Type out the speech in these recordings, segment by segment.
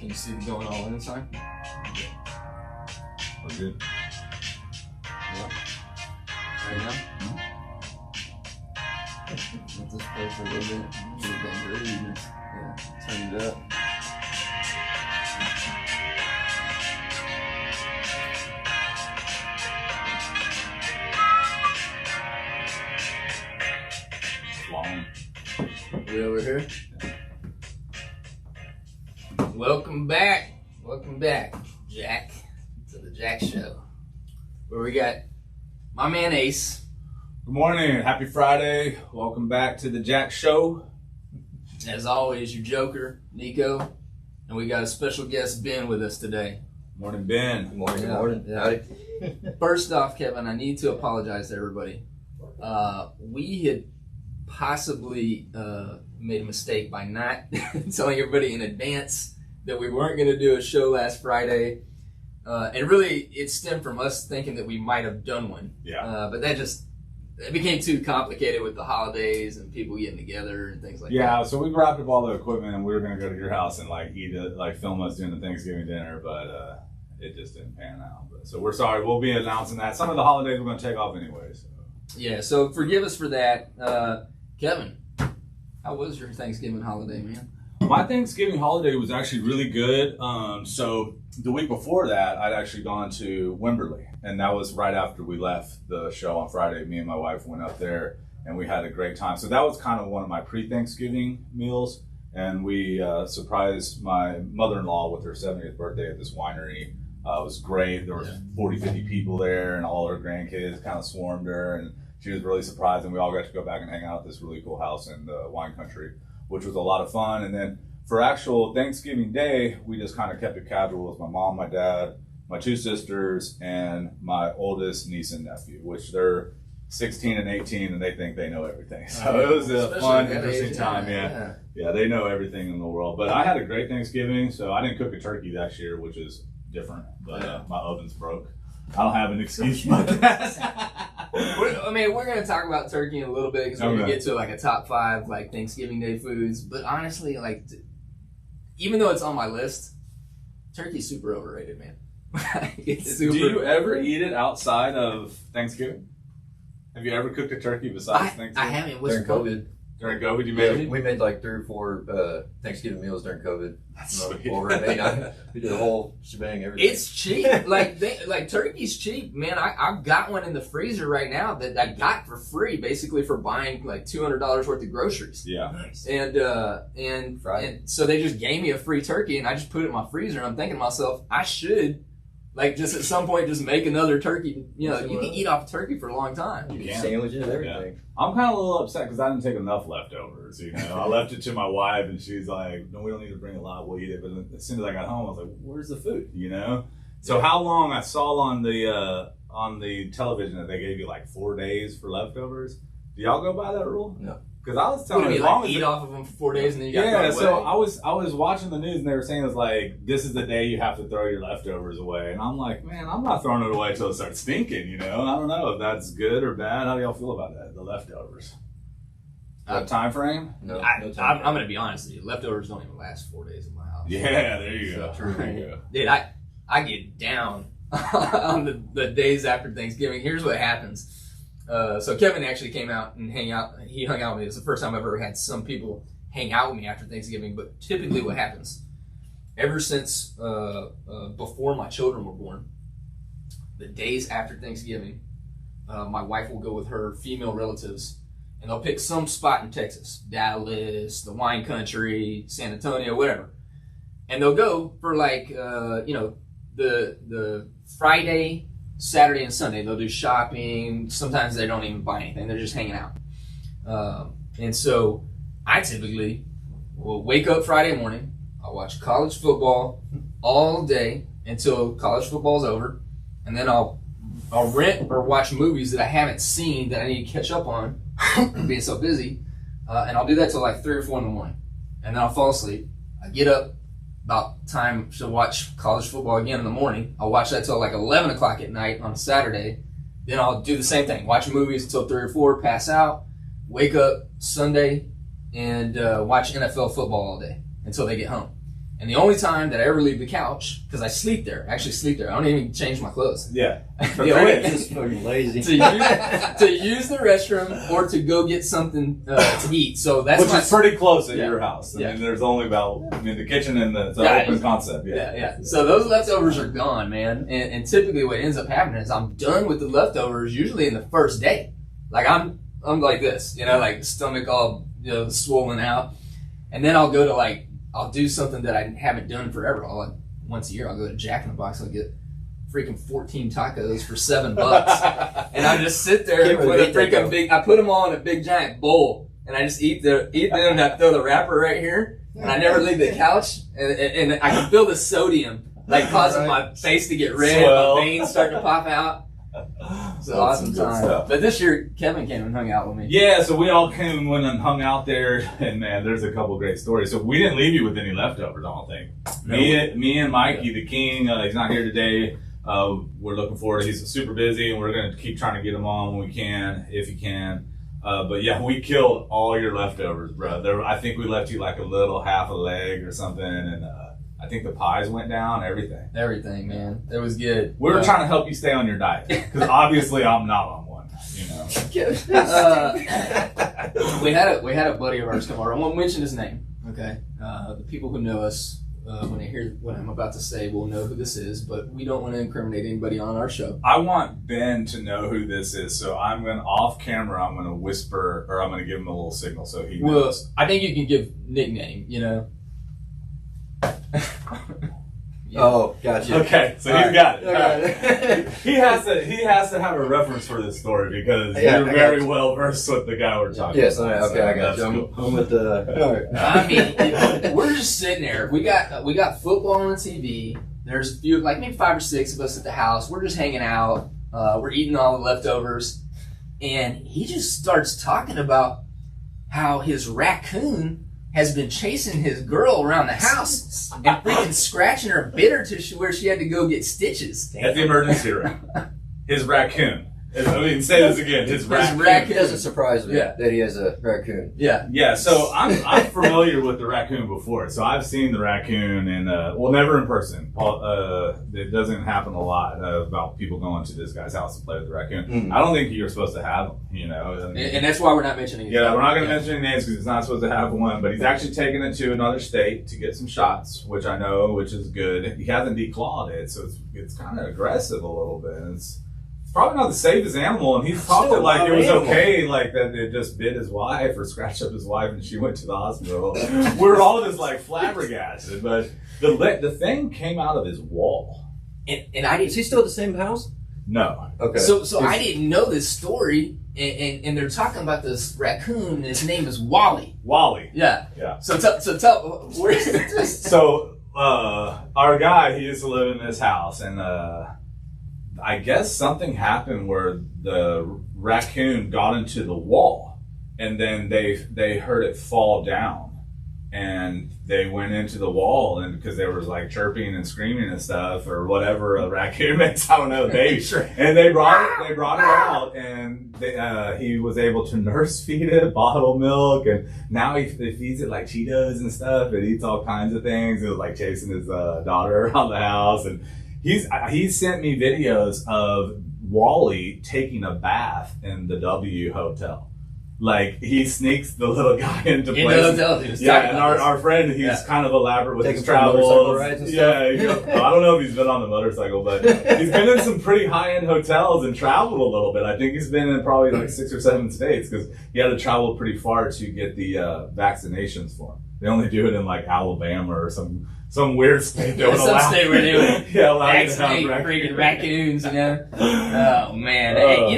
Can you see it going all in sign? We're good. Yeah. Right now? Let this play for a little bit. Get it going great. Yeah, turn it up. Long. We over here? Welcome back, Jack, to the Jack Show, where we got my man Ace. Good morning. Happy Friday. Welcome back to the Jack Show. As always, your Joker, Nico, and we got a special guest, Ben, with us today. Morning, Ben. Good morning. Yeah. Good morning. Yeah. Howdy. First off, Kevin, I need to apologize to everybody. We had possibly made a mistake by not telling everybody in advance that we weren't going to do a show last Friday. And really, it stemmed from us thinking that we might have done one. Yeah. But it became too complicated with the holidays and people getting together and things like that. Yeah, so we wrapped up all the equipment and we were going to go to your house and eat it, film us doing the Thanksgiving dinner, but it just didn't pan out. So we're sorry. We'll be announcing that. Some of the holidays we're going to take off anyway. So. Yeah, so forgive us for that. Kevin, how was your Thanksgiving holiday, man? My Thanksgiving holiday was actually really good. So the week before that, I'd actually gone to Wimberley, and that was right after we left the show on Friday. Me and my wife went up there, and we had a great time. So that was kind of one of my pre-Thanksgiving meals, and we surprised my mother-in-law with her 70th birthday at this winery. It was great. There was 40, 50 people there, and all her grandkids kind of swarmed her, and she was really surprised, and we all got to go back and hang out at this really cool house in the wine country, which was a lot of fun. And then for actual Thanksgiving Day, we just kind of kept it casual with my mom, my dad, my two sisters, and my oldest niece and nephew, which they're 16 and 18, and they think they know everything. So it was a fun, interesting time. Yeah, they know everything in the world. But I had a great Thanksgiving, so I didn't cook a turkey this year, which is different. But my oven's broke. I don't have an excuse about that. We're going to talk about turkey in a little bit because we're going to get to a top 5 Thanksgiving Day foods. But honestly, even though it's on my list, turkey's super overrated, man. Do you ever eat it outside of Thanksgiving? Have you ever cooked a turkey besides Thanksgiving? I haven't. During COVID. During COVID, you made it? We made 3 or 4 Thanksgiving meals during COVID. That's sweet. We did the whole shebang, everything. It's cheap. Turkey's cheap, man. I've got one in the freezer right now that I got for free, basically for buying $200 worth of groceries. Yeah. Nice. And so they just gave me a free turkey, and I just put it in my freezer. And I'm thinking to myself, I should just at some point just make another turkey. You can eat off a turkey for a long time. You can sandwiches, everything. Yeah. I'm kind of a little upset because I didn't take enough leftovers. I left it to my wife, and she's like, "No, we don't need to bring a lot. We'll eat it." But as soon as I got home, I was like, "Where's the food?" So how long? I saw on the television that they gave you 4 days for leftovers. Do y'all go by that rule? No. Because I was telling you, eat off of them for 4 days and then you got to so I was watching the news and they were saying this is the day you have to throw your leftovers away, and I'm like, man, I'm not throwing it away until it starts stinking. I don't know if that's good or bad. How do y'all feel about that? The leftovers. Time frame? No. I'm going to be honest with you. Leftovers don't even last 4 days in my house. Yeah, there you go. True. There you go. Dude, I get down on the days after Thanksgiving. Here's what happens. So Kevin actually came out and hung out with me. It was the first time I've ever had some people hang out with me after Thanksgiving. But typically what happens, ever since before my children were born, the days after Thanksgiving, my wife will go with her female relatives, and they'll pick some spot in Texas, Dallas, the wine country, San Antonio, whatever. And they'll go for the Friday, Saturday and Sunday. They'll do shopping. Sometimes they don't even buy anything. They're just hanging out. And so I typically will wake up Friday morning. I'll watch college football all day until college football's over. And then I'll rent or watch movies that I haven't seen that I need to catch up on being so busy. And I'll do that till 3 or 4 in the morning. And then I'll fall asleep. I get up about time to watch college football again in the morning. I'll watch that till 11 o'clock at night on a Saturday. Then I'll do the same thing. Watch movies until 3 or 4, pass out, wake up Sunday, and watch NFL football all day until they get home. And the only time that I ever leave the couch, because I sleep there, I don't even change my clothes. Yeah. The only Just fucking lazy. to use the restroom or to go get something to eat. So that's Which is pretty close at Yeah. your house. I Yeah. mean, there's only the kitchen and it's an Yeah, open concept. Yeah. So those leftovers are gone, man. And typically what ends up happening is I'm done with the leftovers usually in the first day. Like I'm like this, like stomach all swollen out. And then I'll go to I'll do something that I haven't done forever. Once a year I'll go to Jack in the Box. I'll get freaking 14 tacos for $7. And I just sit there with a freaking I put them all in a big giant bowl. And I just eat them and I throw the wrapper right here. And I never leave the couch. And I can feel the sodium causing my face to get red. Swell. My veins start to pop out. It's an awesome time. But this year, Kevin came and hung out with me. Yeah, so we all came and went and hung out there, and man, there's a couple great stories. So we didn't leave you with any leftovers, I don't think. No. Me and Mikey, the king, he's not here today. We're looking forward to. He's super busy, and we're going to keep trying to get him on when we can, if he can. But yeah, we killed all your leftovers, bro. I think we left you like a little half a leg or something, and I think the pies went down, everything. Everything, man. It was good. We were trying to help you stay on your diet, because obviously I'm not on one, We had a buddy of ours come over. I won't mention his name, okay? The people who know us, when they hear what I'm about to say, will know who this is, but we don't want to incriminate anybody on our show. I want Ben to know who this is, so I'm going to, off camera, I'm going to whisper, or I'm going to give him a little signal so he knows. I think you can give nickname, Oh, gotcha. Okay, so he's got it. All right. He has to have a reference for this story because you're very well versed with the guy we're talking Yes, about. okay, I got you. Cool. I'm with the. I mean, we're just sitting there. We got football on TV. There's a few, maybe 5 or 6 of us at the house. We're just hanging out. We're eating all the leftovers, and he just starts talking about how his raccoon has been chasing his girl around the house and freaking scratching her, bit her to where she had to go get stitches. At the emergency room. His raccoon. I mean, say this again. His raccoon. It doesn't surprise me that he has a raccoon. Yeah. Yeah, so I'm familiar with the raccoon before. So I've seen the raccoon and, never in person. It doesn't happen a lot about people going to this guy's house to play with the raccoon. Mm. I don't think you're supposed to have them, And that's why we're not mentioning it. Yeah, we're not going to mention any names because he's not supposed to have one, but he's actually taken it to another state to get some shots, which is good. He hasn't declawed it, so it's kind of aggressive a little bit. It's probably not the safest animal, and he's talked it like it was okay, like that it just bit his wife or scratched up his wife and she went to the hospital. We're all just flabbergasted, but the thing came out of his wall. And I didn't. Is he still at the same house? No. Okay. So I didn't know this story, and they're talking about this raccoon, and his name is Wally. Wally. Yeah. Yeah. So tell where. So our guy, he used to live in this house, and I guess something happened where the raccoon got into the wall, and then they heard it fall down, and they went into the wall, and because there was chirping and screaming and stuff or whatever a raccoon makes, I don't know. And they brought it out, and he was able to nurse feed it bottle milk, and now he feeds it Cheetos and stuff. It eats all kinds of things. It was chasing his daughter around the house, and he sent me videos of Wally taking a bath in the W Hotel. He sneaks the little guy into place. In the hotel, dude. Yeah, and our friend, he's kind of elaborate with Taking his travels. motorcycle rides and stuff. Yeah, I don't know if he's been on the motorcycle, but he's been in some pretty high-end hotels and traveled a little bit. I think he's been in probably 6 or 7 states because he had to travel pretty far to get the vaccinations for him. They only do it in Alabama or some weird state that would allow. Some state where they would vaccinate freaking freaking raccoons, Oh man, hey,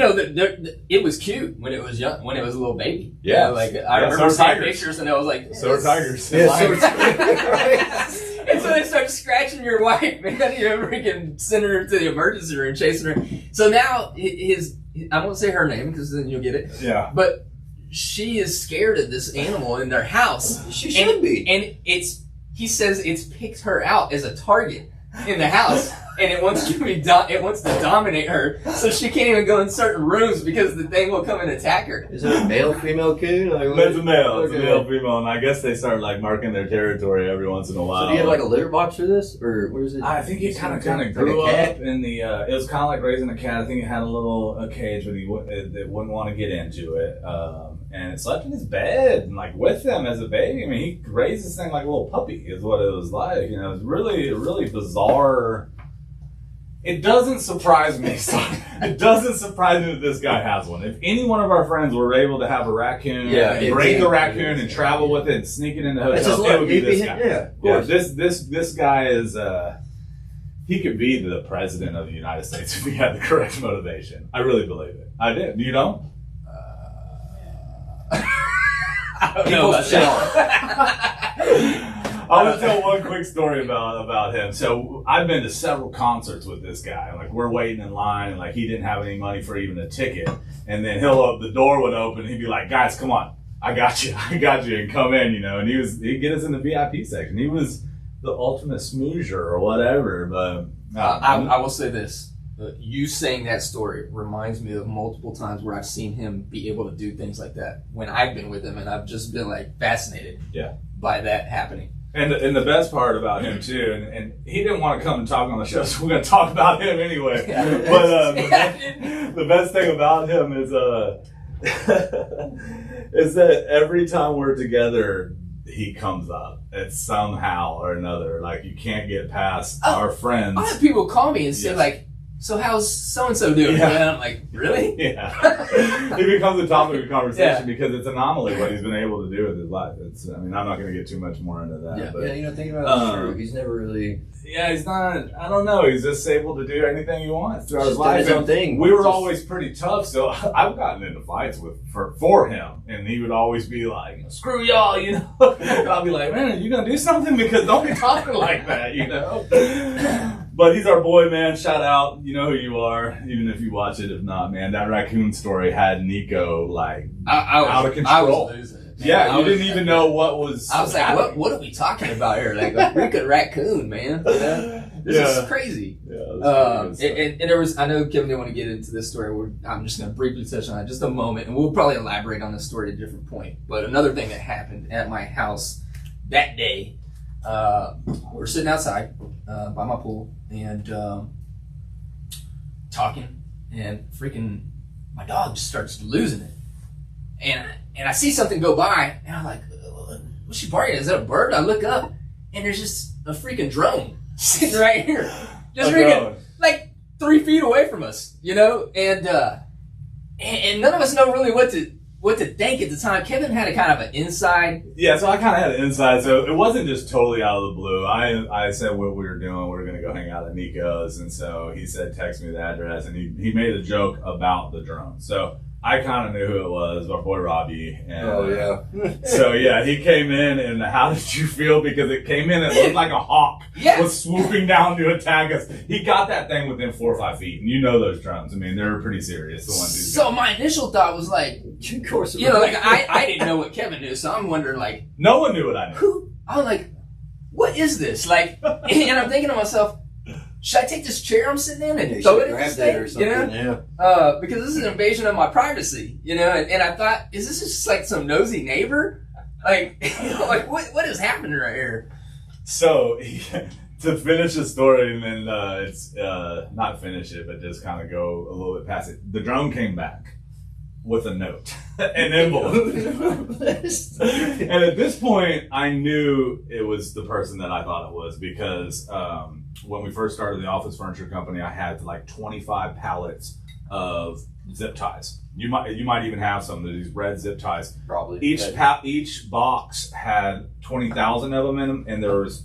it was cute when it was young, when it was a little baby. Yeah, I remember seeing pictures, and I was like, so are tigers. Yeah, so are tigers. And so they start scratching your wife, man. Freaking sending her to the emergency room, chasing her. So now I won't say her name because then you'll get it. Yeah, but she is scared of this animal in their house. She should be. And he says it's picked her out as a target in the house. and it wants to it wants to dominate her, so she can't even go in certain rooms because the thing will come and attack her. Is it a male, female coon? Like, It's a male. Okay. It's a male, female, and I guess they start like marking their territory every once in a while. So do you have like a litter box for this, or what is it? I think it kind of Like grew a cat? up in the. It was kind of like raising a cat. I think it had a little cage, but it wouldn't want to get into it, and it slept in his bed and like with him as a baby. I mean, he raised this thing like a little puppy, is what it was like. You know, it was really bizarre. It doesn't surprise me. It doesn't surprise me that this guy has one. If any one of our friends were able to have a raccoon, and bring the raccoon and travel with it and sneak it in the hotel, it would be this guy. Yeah, of course. This guy is. He could be the president of the United States if he had the correct motivation. I really believe it. I did. You don't? I don't know about that. I want to tell one quick story about him. So I've been to several concerts with this guy. Like we're waiting in line, and like he didn't have any money for even a ticket. And then the door would open. And he'd be like, "Guys, come on, I got you, and come in." You know, and he'd get us in the VIP section. He was the ultimate smoozer or whatever. But I will say this: you saying that story reminds me of multiple times where I've seen him be able to do things like that when I've been with him, and I've just been like fascinated by that happening. And the best part about him too, and he didn't want to come and talk on the show, so we're going to talk about him anyway. But the best thing about him is is that every time we're together, he comes up. It's somehow or another. Like you can't get past our friends. I have people call me and say like, "So how's so and so doing?" Yeah. And I'm like, "Really?" Yeah. It becomes a topic of conversation because it's an anomaly what he's been able to do with his life. I mean, I'm not going to get too much more into that. Yeah, but, you know, thinking about it, true. He's never really. Yeah, he's not. I don't know. He's just able to do anything he wants throughout his Just done life. his own thing. We were Just- always pretty tough, so I've gotten into fights for him, and he would always be like, "Screw y'all," you know. And I'll be like, "Man, are you gonna do something? Because don't be talking like that," you know. But he's our boy, man. Shout out. You know who you are, even if you watch it. If not, man, that raccoon story had Nico like out of control. I was losing it. Man. Yeah, you didn't even know what was. I was like, happening. what are we talking about here? Like a freaking raccoon, man. You know? This is crazy. Yeah, and there was, I know Kevin didn't want to get into this story. I'm just going to briefly touch on it just a moment, and we'll probably elaborate on this story at a different point. But another thing that happened at my house that day, we're sitting outside by my pool and talking, and freaking my dog just starts losing it. And I see something go by, and I'm like, what's she barking? Is that a bird? I look up, and there's just a freaking drone sitting right here. Just freaking, like 3 feet away from us, you know? And none of us know really what to think at the time. Kevin had a kind of an inside. Yeah, so I kind of had an inside. So it wasn't just totally out of the blue. I said what we were doing. We were going to go hang out at Nico's. And so he said, text me the address. And he made a joke about the drone. So I kind of knew who it was, our boy Robbie. And, so yeah, he came in, and how did you feel? Because it came in and looked like a hawk was swooping down to attack us. He got that thing within 4 or 5 feet, and you know those drones. I mean, they're pretty serious. The ones. So my initial thought was like, of course, you know, like I didn't know what Kevin knew, so I'm wondering like, no one knew what I knew. I was like, what is this? Like, and I'm thinking to myself, should I take this chair I'm sitting in and throw it at this thing? Or something, you know? Because this is an invasion of my privacy, you know? And I thought, is this just like some nosy neighbor? Like, you know, like what is happening right here? So, to finish the story, and then it's not finish it, but just kind of go a little bit past it. The drone came back with a note, an envelope. And at this point, I knew it was the person that I thought it was, because when we first started the office furniture company, I had like 25 pallets of zip ties. You might even have some of these red zip ties. Probably. Each box had 20,000 of them in them, and there was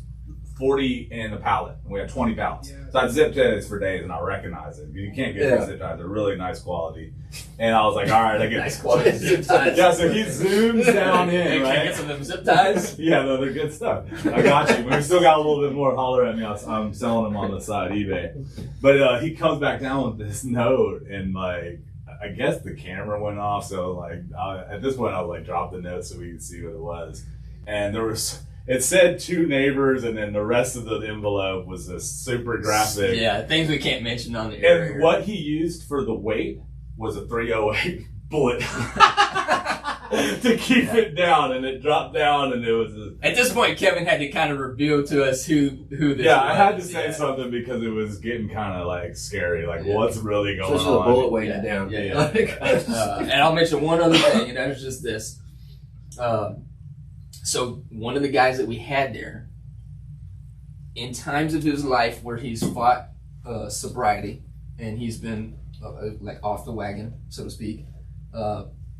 40 in a pallet. And we had 20 pallets. Yeah. So I zipped ties for days, and I recognized it. You can't get these zip ties; they're really nice quality. And I was like, all right, I get nice quality zip ties. Yeah, so he zooms down in. Hey, right? can I get some of them zip ties? Yeah, no, they're good stuff. I got you. We still got a little bit more. Holler at me. I'm selling them on the side, eBay. But he comes back down with this note, and like, I guess the camera went off. So like, at this point, I was like, drop the note so we could see what it was. And there was It said 2 neighbors, and then the rest of the envelope was this super graphic. Yeah, things we can't mention on the air. And what he used for the weight was a 308 bullet to keep it down, and it dropped down, and it was. At this point, Kevin had to kind of reveal to us who this was. I had to say something because it was getting kind of like scary. Like, what's really going Especially on? the bullet weighted down. And I'll mention one other thing, and that was just this. So one of the guys that we had there, in times of his life where he's fought sobriety and he's been like off the wagon, so to speak,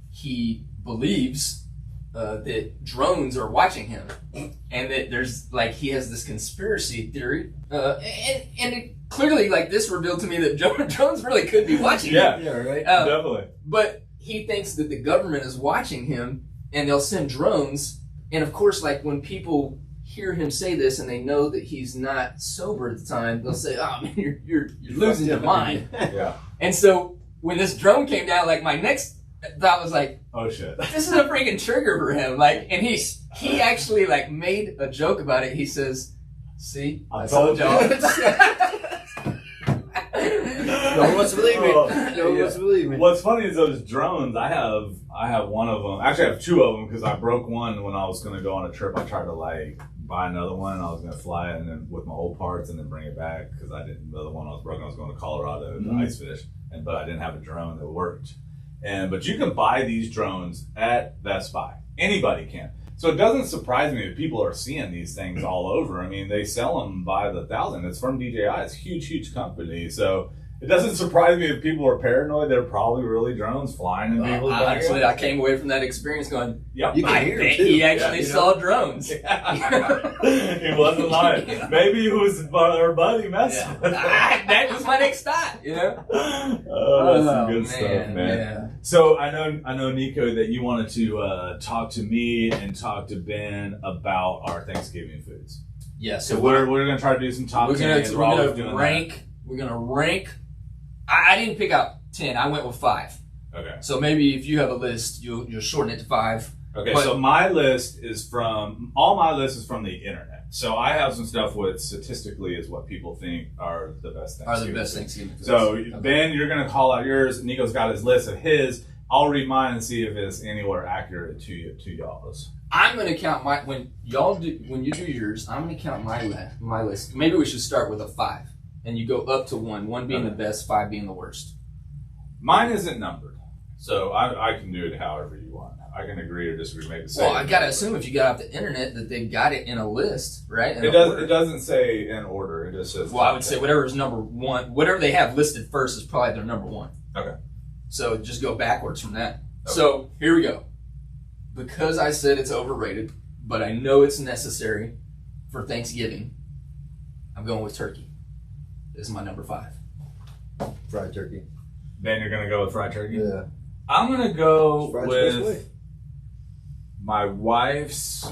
he believes that drones are watching him, and that there's like he has this conspiracy theory, and it clearly like this revealed to me that drones really could be watching him. Yeah, right. Definitely. But he thinks that the government is watching him, and they'll send drones. And of course, like when people hear him say this and they know that he's not sober at the time, they'll say, "Oh man, you're losing your mind." Yeah. And so when this drone came down, like my next thought was like, "Oh shit, this is a freaking trigger for him." Like, and he actually like made a joke about it. He says, "See, I told y'all." No one wants to believe me. No one wants to believe me. What's funny is those drones. I have one of them. Actually, I have 2 of them because I broke one when I was going to go on a trip. I tried to like buy another one. And I was going to fly it and then with my old parts and then bring it back because I didn't. The other one I was broken. I was going to Colorado to ice fish, but I didn't have a drone that worked. But you can buy these drones at Best Buy. Anybody can. So it doesn't surprise me that people are seeing these things all over. I mean, they sell them by the thousand. It's from DJI. It's a huge, huge company. So it doesn't surprise me if people are paranoid. They're probably really drones flying in people's backyards. Actually, I came away from that experience going, "Yep, you can hear them too." He actually saw drones. He wasn't lying. Maybe it was our buddy messing with him. That was my next thought, you know? Oh, that's some good stuff, man. Yeah. So I know, Nico, that you wanted to talk to me and talk to Ben about our Thanksgiving foods. Yeah, so we're going to try to do some top 10. We're going to rank. I didn't pick out 10. I went with 5. Okay. So maybe if you have a list, you'll shorten it to 5. Okay. So my list is from the internet. So I have some stuff with statistically is what people think are the best Thanksgiving foods. So okay. Ben, you're going to call out yours. Nico's got his list of his. I'll read mine and see if it's anywhere accurate to y'all's. I'm going to count when you do yours. I'm going to count my list. Maybe we should start with a 5. And you go up to 1 being the best, 5 being the worst. Mine isn't numbered, so I can do it however you want. I can agree or disagree. Maybe say. Well, I gotta assume if you got off the internet that they've got it in a list, right? It doesn't say in order. It just says. Well, I would say whatever is number 1, whatever they have listed first is probably their number 1. Okay. So just go backwards from that. Okay. So here we go. Because I said it's overrated, but I know it's necessary for Thanksgiving, I'm going with turkey. This is my number 5. Fried turkey. Ben, you're going to go with fried turkey? Yeah. I'm going to go with my wife's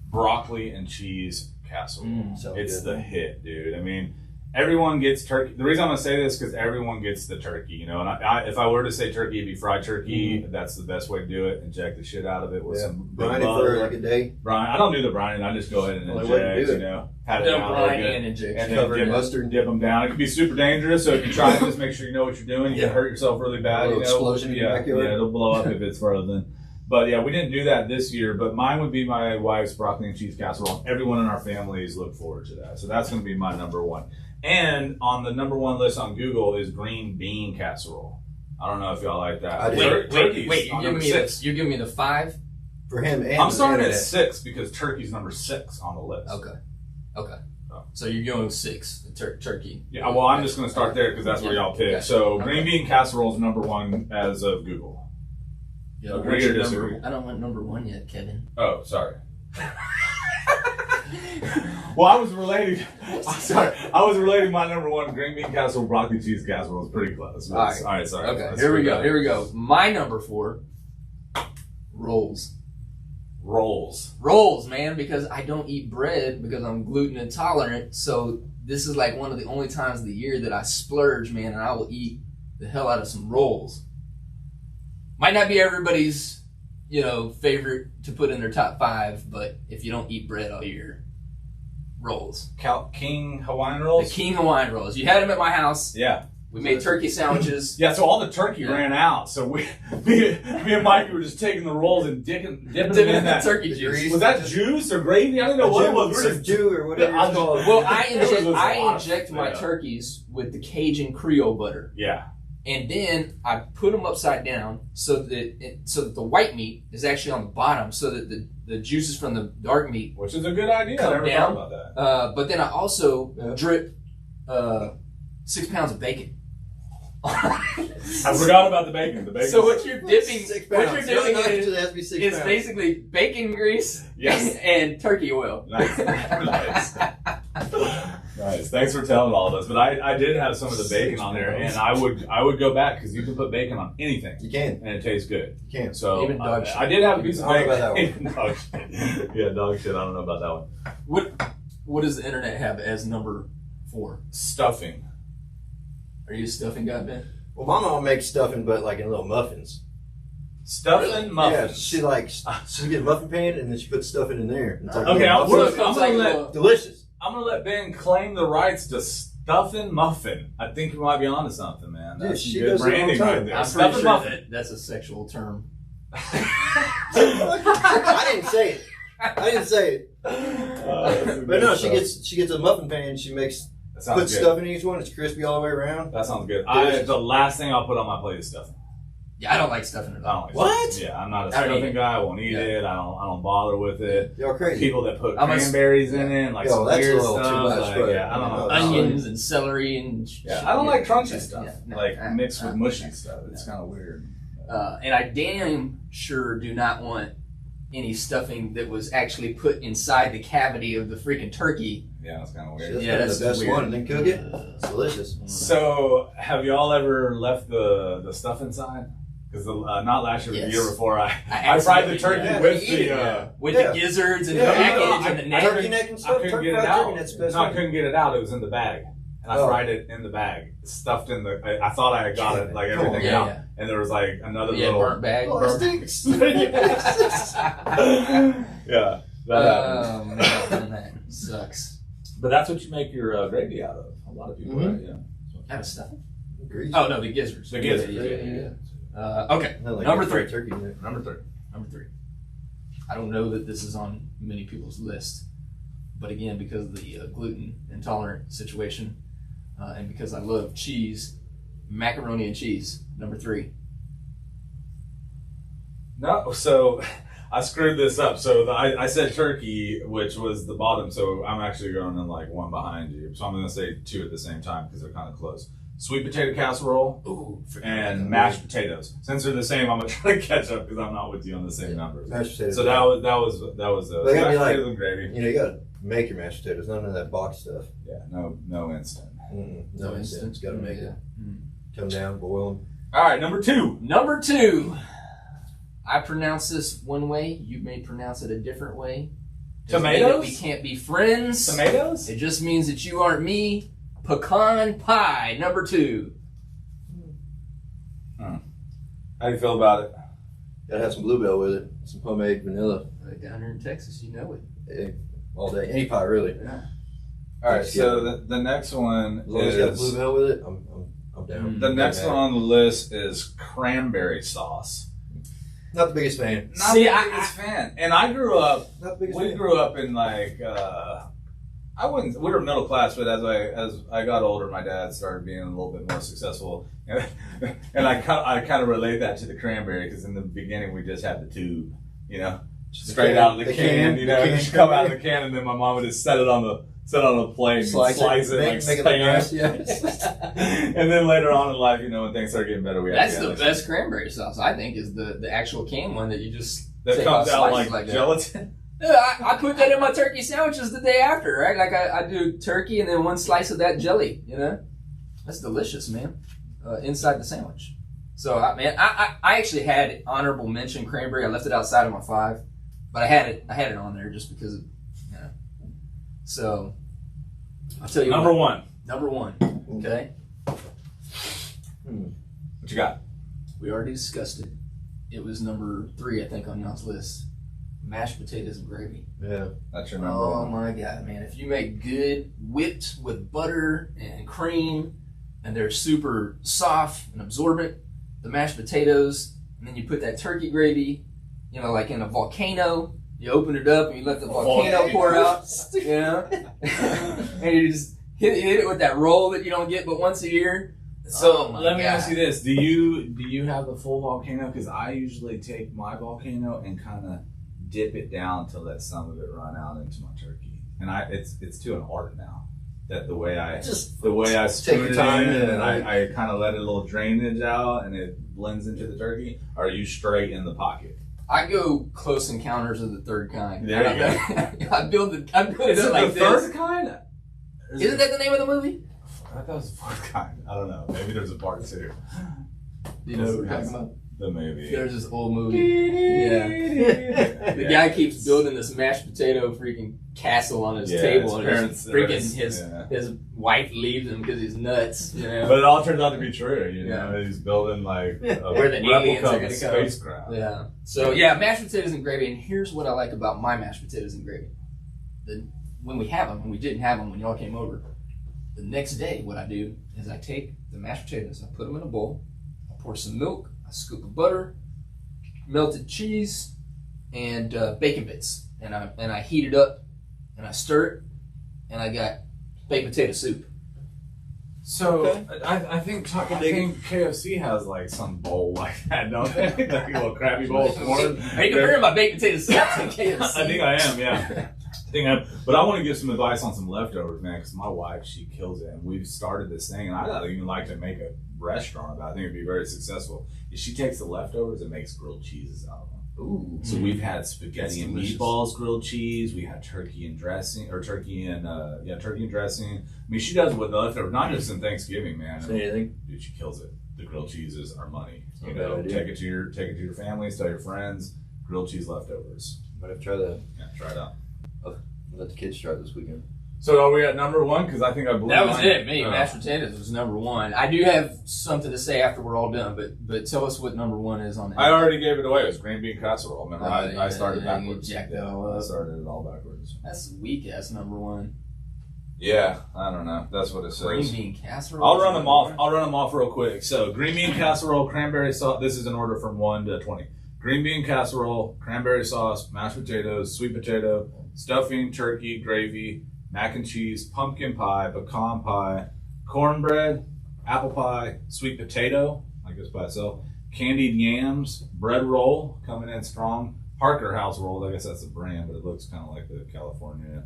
broccoli and cheese casserole. It's the hit, dude. I mean, everyone gets turkey. The reason I'm going to say this is because everyone gets the turkey, you know. And if I were to say turkey, it'd be fried turkey. That's the best way to do it. Inject the shit out of it with some brine for like a day. Brine. I don't do the brining. I just go ahead and inject, you know. Pat it down brine and inject. And then dip mustard and dip them down. It can be super dangerous, so if you try it, just make sure you know what you're doing. You can hurt yourself really bad. You know? Explosion in your backyard. Yeah, it'll blow up if it's frozen. But yeah, we didn't do that this year, but mine would be my wife's broccoli and cheese casserole. Everyone in our families look forward to that. So that's going to be my number 1. And on the number 1 list on Google is green bean casserole. I don't know if y'all like that. Wait, you're giving me the 5? For him and I'm starting at 6 because turkey's number 6 on the list. Okay. So you're going with 6, turkey. Yeah, well, I'm just going to start there because that's where y'all pick. So green bean casserole is number 1 as of Google. Yeah, agree or disagree? I don't want number 1 yet, Kevin. Oh, sorry. Well, I was relating my number 1 green bean casserole, broccoli cheese casserole is pretty close. All right, sorry. Okay, here we go. My number 4, rolls. Rolls, man, because I don't eat bread because I'm gluten intolerant. So this is like one of the only times of the year that I splurge, man, and I will eat the hell out of some rolls. Might not be everybody's favorite to put in their top 5, but if you don't eat bread all year, rolls. King Hawaiian rolls? The King Hawaiian rolls. You had them at my house. Yeah. We made turkey sandwiches. Yeah, so all the turkey ran out. So me and Mikey were just taking the rolls and dipping them in that turkey juice. Was that juice or gravy? I don't know what it was. Or Jew or whatever it's called. Well, I inject my turkeys with the Cajun Creole butter. Yeah. And then I put them upside down so that the white meat is actually on the bottom, so that the juices from the dark meat, which is a good idea. I never thought about that. But then I also drip 6 pounds of bacon. I forgot about the bacon. So what you're dipping, is basically bacon grease and turkey oil. Nice. Nice. Thanks for telling all of us. But I did have some of the bacon on there, and I would go back because you can put bacon on anything. You can, and it tastes good. You can. So even dog shit. I did have a piece of bacon. About that one. Dog shit. Yeah, dog shit. I don't know about that one. What does the internet have as number 4? Stuffing. Are you a stuffing guy, Ben? Well, my mom makes stuffing, but like in little muffins. Stuffing muffins. Yeah, she get a muffin pan and then she puts stuffing in there. It's like okay, I'm gonna let delicious. I'm gonna let Ben claim the rights to stuffing muffin. I think you might be onto something, man. That's she good does it all the branding time. right there. I'm Stuffing pretty sure muffin. that's a sexual term. I didn't say it. But no, she gets a muffin pan. She puts stuff in each one. It's crispy all the way around. That sounds good. The last thing I'll put on my plate is stuffing. Yeah, I don't like stuffing at all. What? Yeah, I'm not a stuffing guy. I won't eat it. I don't bother with it. Y'all crazy. People that put cranberries in it, like some that's weird a little stuff. too much, Like, yeah, I don't know. Onions and celery and I don't like crunchy stuff. Yeah, mixed with mushy stuff. It's kind of weird. And I damn sure do not want any stuffing that was actually put inside the cavity of the freaking turkey. Yeah, that's kind of weird. That's the best one. And then cook it. It's delicious. So, have y'all ever left the stuff inside? Because not last year, but the year before, I fried the turkey with the gizzards and the package and the neck. Turkey neck and stuff. I couldn't get it out. No, I couldn't get it out. It was in the bag. And I fried it in the bag, stuffed in the. I thought I had got it, like everything out, and there was like another little burnt bag. Yeah, that happened. Man, that sucks. But that's what you make your gravy out of. A lot of people, Out of stuffing? Grease. Oh no, the gizzards. The gizzards. Yeah. Okay. Like Number 3. Turkey. Number 3. I don't know that this is on many people's list, but again, because of the gluten intolerant situation, and because I love cheese, macaroni and cheese. Number 3. No, so I screwed this up. So I said turkey, which was the bottom. So I'm actually going in like one behind you. So I'm going to say 2 at the same time because they're kind of close. Sweet potato casserole and mashed potatoes. Since they're the same, I'm gonna try to catch up because I'm not with you on the same numbers. Mashed potatoes. So that was They gotta be mashed potatoes and gravy. You gotta make your mashed potatoes. None of that box stuff. Yeah, no instant. No instant. Gotta make it. Come down, boil them. All right, number 2. Number 2. I pronounce this one way. You may pronounce it a different way. Tomatoes? We can't be friends. Tomatoes? It just means that you aren't me. Pecan pie, number 2. How do you feel about it? Gotta have some bluebell with it. Some pomade, vanilla. Down here in Texas, you know it. All day. Any pie, really. Yeah. All right, so the next one as long as you got bluebell with it, I'm down. The next one on the list is cranberry sauce. Not the biggest fan. Not the biggest fan. And I grew up. Not the biggest we fan. grew up in like. We were middle class, but as I got older, my dad started being a little bit more successful, and I kind of relate that to the cranberry because in the beginning we just had the tube, straight out of the can, just come out of the can, and then my mom would just set it on the plate, and slice it, like spam. And then later on in life, when things start getting better, that's the best cranberry sauce. I think is the actual can one that you just that comes out like gelatin. Yeah, I put that in my turkey sandwiches the day after, right? Like I do turkey and then one slice of that jelly, That's delicious, man. Inside the sandwich. So, I actually had honorable mention cranberry. I left it outside of my 5, but I had it on there just because of, So, I'll tell you Number 1. Number 1, okay? What you got? We already discussed it. it was number 3, I think, on y'all's list. Mashed potatoes and gravy. Yeah, that's your number Oh one. my God, man! If you make good whipped with butter and cream, and they're super soft and absorbent, the mashed potatoes, and then you put that turkey gravy, you know, like in a volcano. You open it up and you let the volcano pour out. Yeah, and you just hit it with that roll that you don't get but once a year. So let me ask you this: Do you have the full volcano? Because I usually take my volcano and kind of dip it down to let some of it run out into my turkey, and it's to an art now. That the way I spoon it in and I kind of let a little drainage out and it blends into the turkey. Or are you straight in the pocket? I go Close Encounters of the Third Kind. There you go. I build it like the this. third kind? Isn't that the name of the movie? I thought that was the fourth kind. I don't know. Maybe there's a part 2. Do you know what we're talking about? The movie. There's this old movie. Yeah. The guy keeps building this mashed potato freaking castle on his table, and his wife leaves him because he's nuts. You know. But it all turns out to be true. You know, he's building like where the aliens are going to come. Spacecraft. Yeah. So yeah, mashed potatoes and gravy. And here's what I like about my mashed potatoes and gravy. When we have them, and we didn't have them when y'all came over, the next day what I do is I take the mashed potatoes, I put them in a bowl, I pour some milk, a scoop of butter, melted cheese, and bacon bits, and I heat it up, and I stir it, and I got baked potato soup. So I think KFC has like some bowl like that, don't they? Like a little Krabby Bowl. Are you comparing my baked potato soup to KFC? I think I am, yeah. But I want to give some advice on some leftovers, man, because my wife, she kills it, and we've started this thing, and I'd even like to make a restaurant about it. I think it'd be very successful. She takes the leftovers and makes grilled cheeses out of them. Ooh. So we've had spaghetti and meatballs, grilled cheese. We had turkey and dressing. I mean, she does it with the leftovers, not just in Thanksgiving, man. Say anything? Dude, she kills it. The grilled cheeses are money. You Okay, know, take it to your families, tell your friends. Grilled cheese leftovers. Might have to try that. Yeah, try it out. Let the kids try this weekend. So are we at number 1? Because I think I believe that was it. Me, mashed potatoes was number 1. I do have something to say after we're all done, but tell us what number 1 is on that. I already gave it away. It was green bean casserole. Remember, I started backwards. You jacked it all up. I started it all backwards. That's weak ass number 1. Yeah, I don't know. That's what it says. Green bean casserole. I'll run them off real quick. So green bean casserole, cranberry sauce. This is in order from 1 to 20. Green bean casserole, cranberry sauce, mashed potatoes, sweet potato, stuffing, turkey, gravy, mac and cheese, pumpkin pie, pecan pie, cornbread, apple pie, sweet potato, I guess by itself, candied yams, bread roll, coming in strong, Parker House rolls, I guess that's a brand, but it looks kind of like the California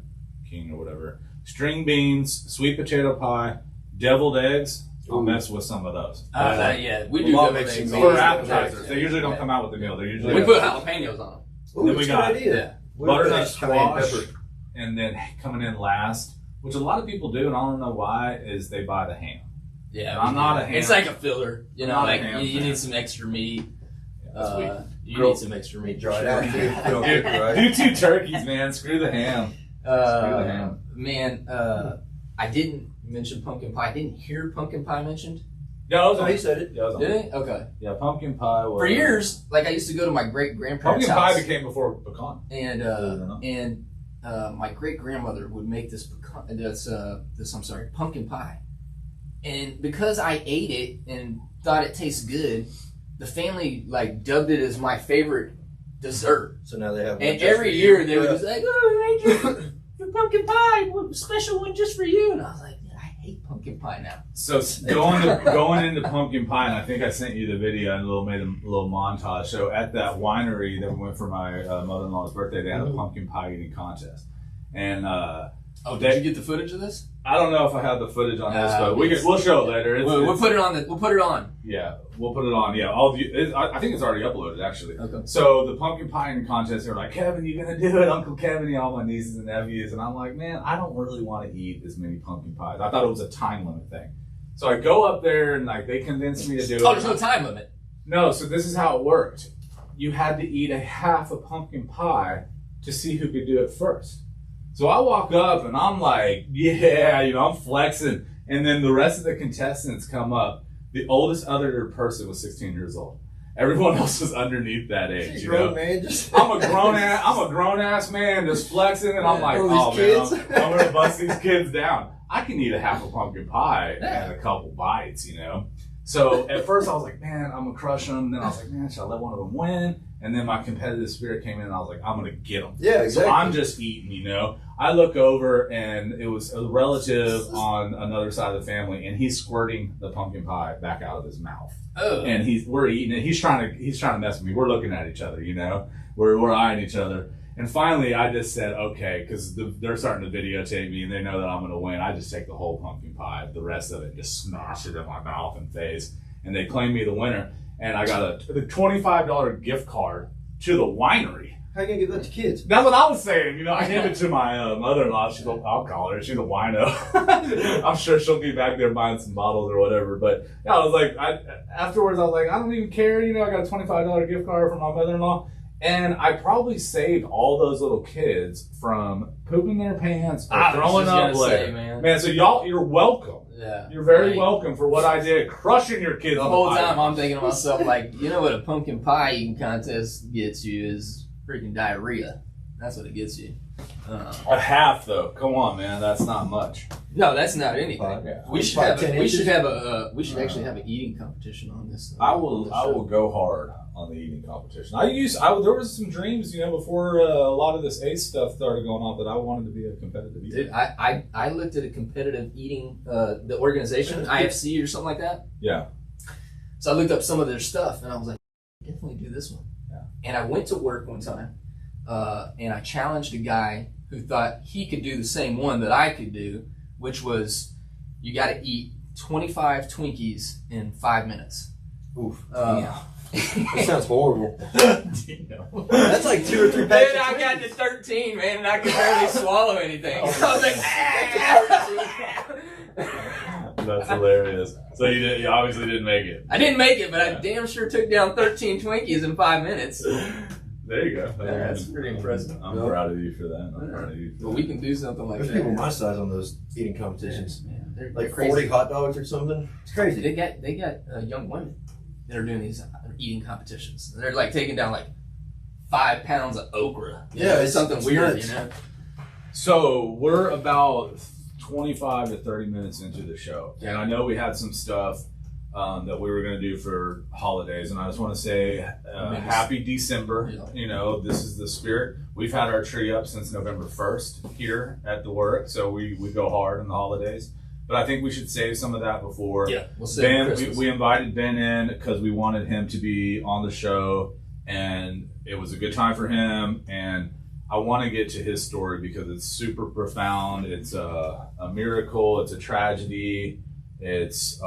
King or whatever, string beans, sweet potato pie, deviled eggs. I'll mess with some of those. Yeah, we do deviled eggs for appetizers. They usually don't come out with the meal. They're usually we put jalapenos on them. Ooh, then we got butternut squash. squash, and then coming in last, which a lot of people do, and I don't know why, is they buy the ham. Yeah, I'm not a ham. It's like a filler, you know. Like you need some extra meat. You need some extra meat. Dry it out. Do 2 turkeys, man. Screw the ham. Man, I didn't mention pumpkin pie. I didn't hear pumpkin pie mentioned. No, he said it. Yeah, did he? Okay. Yeah, pumpkin pie was... For years, like I used to go to my great grandparents' house. Pumpkin pie became before pecan. And my great grandmother would make this pumpkin pie. And because I ate it and thought it tastes good, the family like dubbed it as my favorite dessert. So now they have. And every year they would just like, "Oh, I made your pumpkin pie, special one just for you." And I was like, I hate pumpkin pie now. So going into pumpkin pie, and I think I sent you the video and made a little montage. So at that winery that we went for my mother-in-law's birthday, they had a pumpkin pie eating contest. And did you get the footage of this? I don't know if I have the footage on this, but we'll show it later. We'll put it on. We'll put it on. Yeah, we'll put it on. Yeah, I think it's already uploaded actually. Okay. So the pumpkin pie eating contest, they were like, "Kevin, you gonna do it, Uncle Kevin?" All my nieces and nephews, and I'm like, "Man, I don't really want to eat as many pumpkin pies." I thought it was a time limit thing. So I go up there and like they convinced me to do it. Oh, there's no time limit. No, so this is how it worked. You had to eat a half a pumpkin pie to see who could do it first. So I walk up and I'm like, yeah, I'm flexing. And then the rest of the contestants come up. The oldest other person was 16 years old. Everyone else is underneath that age. You know, man, I'm a grown ass man just flexing, and I'm like, oh man, I'm gonna bust these kids down. I can eat a half a pumpkin pie and a couple bites, you know. So at first I was like, man, I'm gonna crush them. Then I was like, man, should I let one of them win? And then my competitive spirit came in, and I was like, I'm gonna get them. Yeah, exactly. So I'm just eating, you know. I look over, and it was a relative on another side of the family, and he's squirting the pumpkin pie back out of his mouth. Oh. And we're eating it. He's trying to mess with me. We're looking at each other, you know. We're eyeing each other. And finally, I just said, okay, because they're starting to videotape me, and they know that I'm going to win. I just take the whole pumpkin pie, the rest of it, just smash it in my mouth and face. And they claim me the winner. And I got a $25 gift card to the winery. How you going to give that to kids? That's what I was saying. You know, I gave it to my mother-in-law. I'll call her. She's a wino. I'm sure she'll be back there buying some bottles or whatever. But yeah, I was like, afterwards, I was like, I don't even care. You know, I got a $25 gift card from my mother-in-law. And I probably saved all those little kids from pooping their pants or throwing up later. Man, so y'all, you're welcome. Yeah. You're very welcome for what I did, crushing your kids. The whole time I'm thinking to myself, like, you know what a pumpkin pie eating contest gets you is freaking diarrhea. That's what it gets you. A half, though. Come on, man. That's not much. No, that's not anything. Yeah. We should actually have an eating competition on this. I will go hard on the eating competition. There was some dreams, you know, before a lot of this ACE stuff started going on that I wanted to be a competitive eater. Dude, I looked at a competitive eating, the organization, IFC or something like that. Yeah. So I looked up some of their stuff, and I was like, definitely do this one. Yeah. And I went to work one time, and I challenged a guy who thought he could do the same one that I could do, which was you got to eat 25 Twinkies in 5 minutes. Oof. That sounds horrible. Dino. That's like 2 or 3 packs. Then I got to 13, man, and I could barely swallow anything. I was like, That's hilarious. So you obviously didn't make it. I didn't make it, but I damn sure took down 13 Twinkies in 5 minutes. There you go. Yeah, that's pretty impressive. I'm proud of you for that. I'm proud of you. Well, we can do something like There's that. people my size on those eating competitions. Yeah, they're like crazy. 40 hot dogs or something. It's crazy. They got young women that are doing these eating competitions. They're like taking down like 5 pounds of okra. Yeah, it's something weird, nuts. you know. So we're about 25 to 30 minutes into the show, and I know we had some stuff that we were going to do for holidays, and I just want to say happy December. Yeah. You know, this is the spirit. We've had our tree up since November 1st here at the work, so we go hard in the holidays. But I think we should save some of that before. Yeah, we'll save Ben. We invited Ben in because we wanted him to be on the show, and it was a good time for him. And I want to get to his story because it's super profound. It's a miracle. It's a tragedy. It's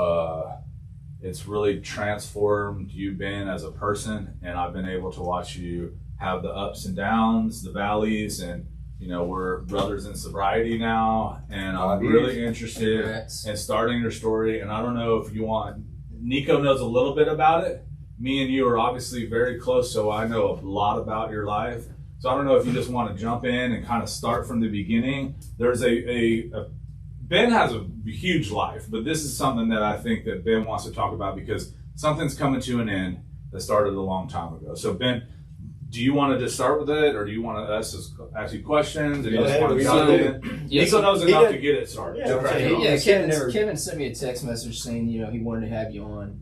really transformed you, Ben, as a person, and I've been able to watch you have the ups and downs, the valleys, and you know, we're brothers in sobriety now, and I'm really interested in starting your story. And I don't know if you want, Nico knows a little bit about it. Me and you are obviously very close, so I know a lot about your life. So I don't know if you just want to jump in and kind of start from the beginning. There's Ben has a huge life, but this is something that I think that Ben wants to talk about because something's coming to an end that started a long time ago. So Ben, do you want to just start with it, or do you want us to ask you questions? And you just want to jump in? Nico knows enough to get it started. Kevin sent me a text message saying, you know, he wanted to have you on,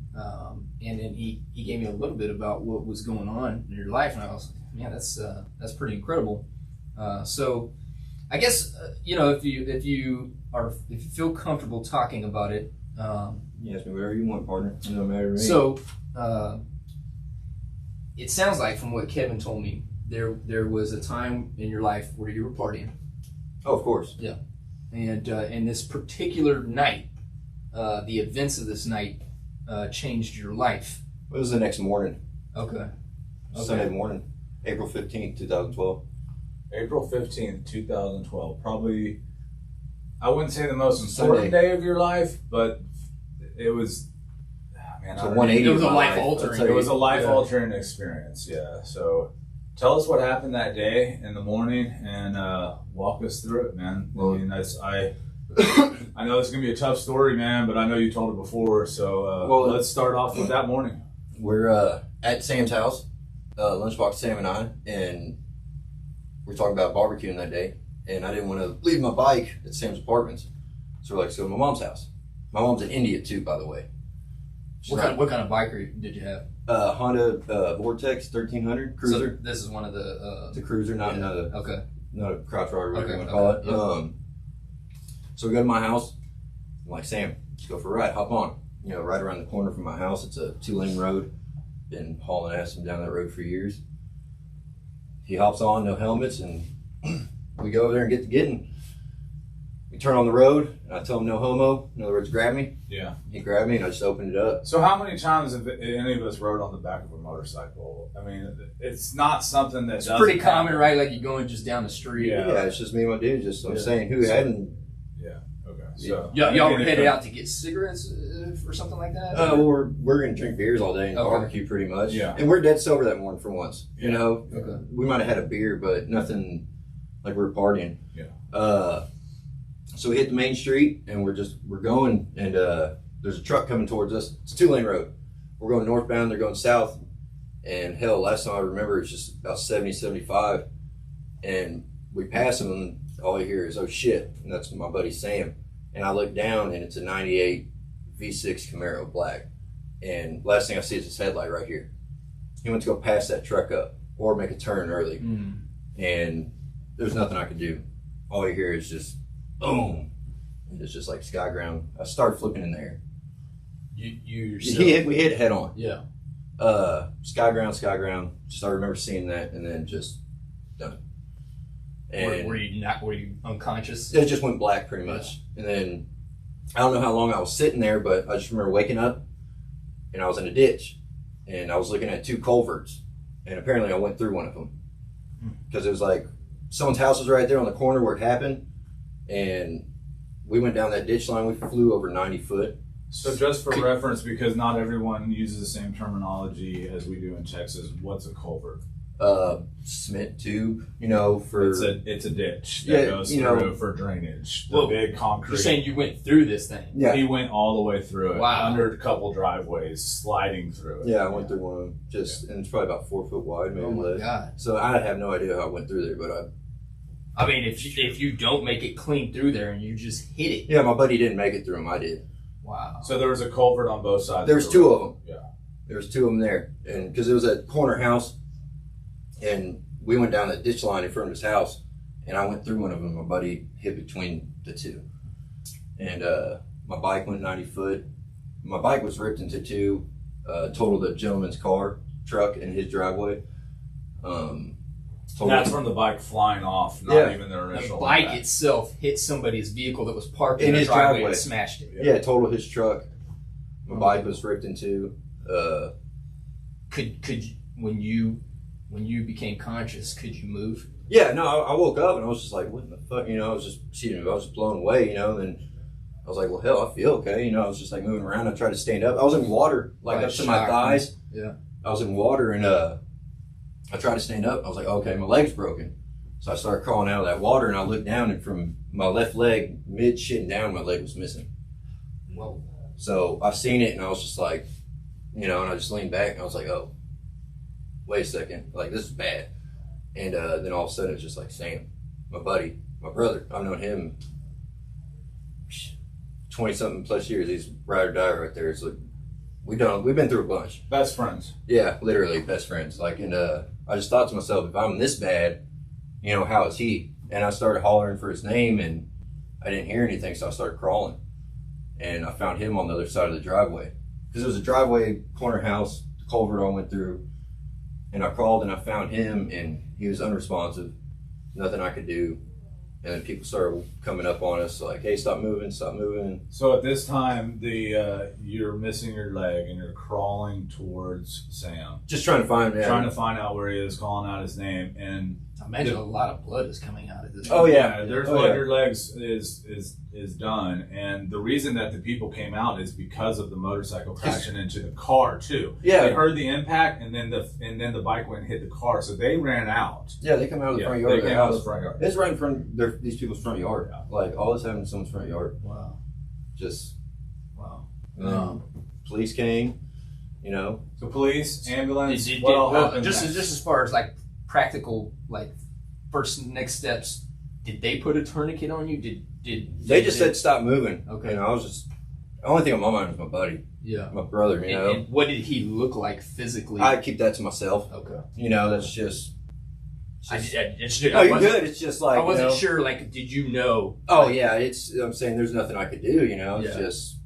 and then he gave me a little bit about what was going on in your life, and I was like, man, that's pretty incredible. So I guess you know, if you feel comfortable talking about it, you ask me whatever you want, partner. It don't matter to me. So it sounds like from what Kevin told me, there was a time in your life where you were partying. Oh, of course. Yeah, and this particular night, the events of this night changed your life. It was the next morning. Okay. Sunday morning, April 15th, 2012. April 15th, 2012. Probably, I wouldn't say the most important day of your life, but it was, man, so 180. It was a life-altering. It was a life-altering experience, yeah. So tell us what happened that day in the morning and walk us through it, man. Well, I mean, I know it's going to be a tough story, man, but I know you told it before, so let's start off with that morning. We're at Sam's house, lunchbox Sam and we were talking about barbecuing that day, and I didn't want to leave my bike at Sam's apartments, so we're like, let's go to my mom's house. My mom's in India too, by the way. What kind of bike did you have? Honda Vortex 1300 Cruiser. So this is one of the. It's a Cruiser, not another. Okay. Not a crotch rod, whatever you want to okay. call it. So we go to my house. I'm like, Sam, let's go for a ride. Hop on. Right around the corner from my house. It's a 2-lane road. Been hauling ass down that road for years. He hops on, no helmets, and we go over there and get to getting. We turn on the road, and I tell him no homo. In other words, grab me. Yeah. He grabbed me, and I just opened it up. So how many times have any of us rode on the back of a motorcycle? I mean, it's not something that's pretty common, right? Like you're going just down the street. Yeah, it's just me and my dude. I'm saying, who hadn't? Yeah. Okay. So y'all were headed out to get cigarettes or something like that? Well, we're gonna drink beers all day and barbecue pretty much. Yeah. And we're dead sober that morning for once. Yeah. Okay. We might have had a beer, but nothing like we're partying. Yeah. So we hit the main street and we're going, and there's a truck coming towards us. It's a 2-lane road. We're going northbound, they're going south. And hell, last time I remember it's just about 70, 75. And we pass them and all you hear is, oh shit. And that's my buddy Sam. And I look down and it's a 98 V6 Camaro black. And last thing I see is his headlight right here. He went to go pass that truck up or make a turn early. And there's nothing I could do. All you hear is just boom. And it's just like sky ground. I started flipping in the air. We hit head on. Yeah. Sky ground. Just I remember seeing that and then just done. And were you unconscious? It just went black pretty much. And then I don't know how long I was sitting there, but I just remember waking up and I was in a ditch and I was looking at 2 culverts, and apparently I went through one of them because it was like someone's house was right there on the corner where it happened, and we went down that ditch line. We flew over 90 foot. So just for reference, because not everyone uses the same terminology as we do in Texas, what's a culvert? Cement tube, for it's a ditch that goes through for drainage. The big concrete. You're saying you went through this thing? Yeah. He went all the way through it. Wow. Under a couple driveways, sliding through it. Yeah, I went through one of them, and it's probably about 4 foot wide, maybe less. God. So I have no idea how I went through there, but I mean, if you don't make it clean through there and you just hit it. Yeah, my buddy didn't make it through them. I did. Wow. So there was a culvert on both sides. There was 2 of them. Yeah. There was 2 of them there, and because it was a corner house, and we went down that ditch line in front of his house, and I went through one of them. My buddy hit between the 2, and my bike went 90 foot. My bike was ripped into 2. Totaled a gentleman's truck in his driveway. That's from the bike flying off, not even their initial. The bike itself hit somebody's vehicle that was parked in his driveway and smashed it. Yeah, totaled his truck. My bike was ripped in 2. Could you, when you became conscious, could you move? Yeah, no, I woke up and I was just like, what the fuck? I was just blown away, and then I was like, well, hell, I feel okay. I was just like moving around. I tried to stand up. I was in water, like up to my thighs. Yeah. I was in water, and I tried to stand up. I was like, okay, my leg's broken. So I started crawling out of that water, and I looked down, and from my left leg, mid shin down, my leg was missing. Whoa. So I seen it, and I was just like, and I just leaned back, and I was like, oh, wait a second, like, this is bad. And then all of a sudden, it's just like Sam, my buddy, my brother. I've known him 20-something plus years. He's ride or die right there. It's like, we've been through a bunch. Best friends. Yeah, literally best friends. Like, and I just thought to myself, if I'm this bad, how is he? And I started hollering for his name, and I didn't hear anything, so I started crawling. And I found him on the other side of the driveway. Because it was a driveway, corner house, the culvert I went through. And I crawled and I found him, and he was unresponsive. Nothing I could do. And then people started coming up on us like, hey, stop moving. So at this time, you're missing your leg and you're crawling towards Sam. Just trying to find him. Trying to find out where he is, calling out his name. And I imagine a lot of blood is coming out of this. Oh, yeah. There's one of your legs is done. And the reason that the people came out is because of the motorcycle crashing into the car too. Yeah. They heard the impact, and then the bike went and hit the car. So they ran out. Yeah, they come out of the front yard. They came out of the front yard. It's right in front of these people's front yard. Like, all this happened in someone's front yard. Wow. Just, wow. Police came, you know. So police, ambulance, Did- what all well, happened? just next? as far as like practical, like first next steps, did they put a tourniquet on you? They just said stop moving. Okay. You know, I was just, the only thing on my mind was my buddy, yeah. my brother, you know. And what did he look like physically? I keep that to myself. Okay. You know, that's just. No, You're good. It's just like I wasn't you know, sure. Like, did you know? Oh yeah, I'm saying there's nothing I could do. You know, it's Yeah. just.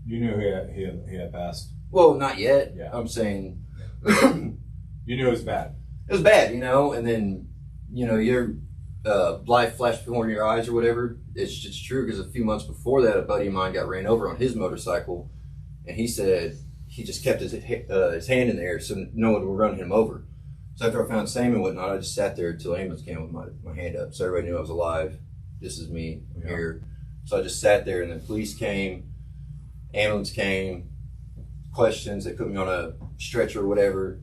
You knew he had passed. Well, not yet. Yeah. I'm saying. You knew it was bad. It was bad, you know, and then, you know, your life flashed before your eyes or whatever. It's just true because a few months before that, a buddy of mine got ran over on his motorcycle, and he said he just kept his hand in there so no one would run him over. So after I found Sam and whatnot, I just sat there until ambulance came with my hand up, so everybody knew I was alive. This is me. I'm here. So I just sat there, and then police came, ambulance came, questions. They put me on a stretcher or whatever.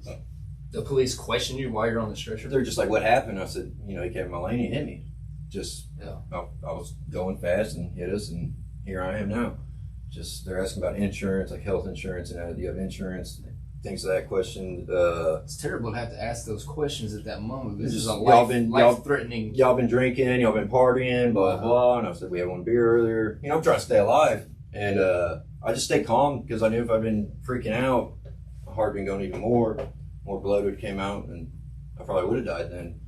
The police questioned you while you're on the stretcher. They're just like, "What happened?" I said, "You know, he came in my lane and hit me. Just, Yeah. I was going fast and hit us, and here I am now." Just they're asking about insurance, like health insurance, and do you have insurance? Things of that question. It's terrible to have to ask those questions at that moment. This is a Y'all life-threatening. Y'all been drinking, y'all been partying, blah blah. And I said we had one beer earlier. You know, I'm trying to stay alive, and I just stayed calm because I knew if I'd been freaking out, my heart been going even more blood would came out, and I probably would have died then.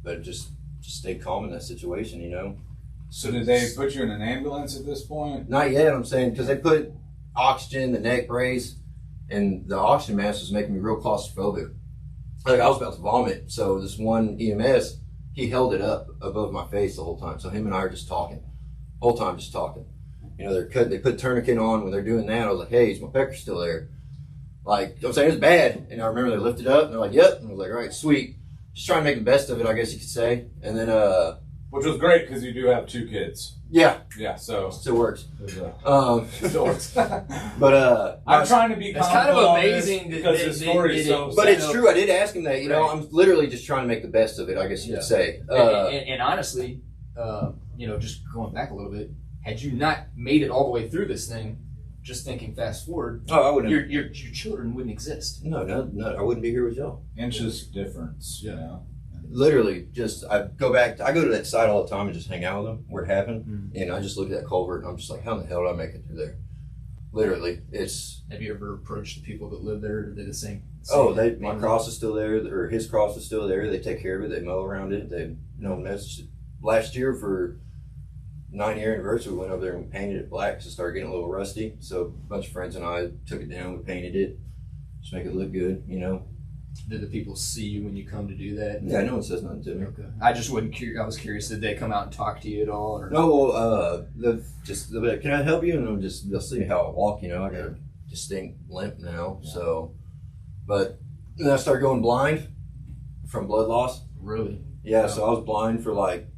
But just stayed calm in that situation, you know. So did they put you in an ambulance at this point? Not yet, I'm saying, because they put oxygen, the neck brace, and the oxygen mask was making me real claustrophobic. Like I was about to vomit. So this one EMS, he held it up above my face the whole time. So him and I are just talking, whole time just talking. You know, they put tourniquet on when they're doing that. I was like, "Hey, is my pecker still there?" Like I'm saying, it was bad. And I remember they lifted up and they're like, "Yep." And I was like, "All right, sweet." Just trying to make the best of it, I guess you could say. And then, Which was great because you do have 2 kids. yeah, Yeah, so still works. it still works. But I'm trying to be It's kind of on this amazing that because they- the story is they- so. But it's sad. true. I did ask him that. You know, Right. I'm literally just trying to make the best of it, I guess you could say. And honestly, you know, just going back a little bit, had you not made it all the way through this thing, just thinking fast forward, Oh, I wouldn't. your children wouldn't exist. No, I wouldn't be here with y'all. Inches difference. You know. Literally, just I go to that site all the time and just hang out with them where it happened, and I just look at that culvert and I'm just like, how in the hell did I make it through there? Literally, it's. Have you ever approached the people that live there? Or did the same? My cross is still there, or his cross is still there. They take care of it. They mow around it. They mess. Last year for 9-year anniversary, we went over there and painted it black because it started getting a little rusty. So a bunch of friends and I took it down. We painted it, just make it look good, you know. Did the people see you when you come to do that? Yeah, no one says nothing to me. Okay. I just wasn't curious. I was curious. Did they come out and talk to you at all? Or? No, well, they'll be like, "Can I help you?" And they'll see how I walk. You know, I got a distinct limp now. Yeah. So, but then I started going blind from blood loss. Really? Yeah, so I was blind for like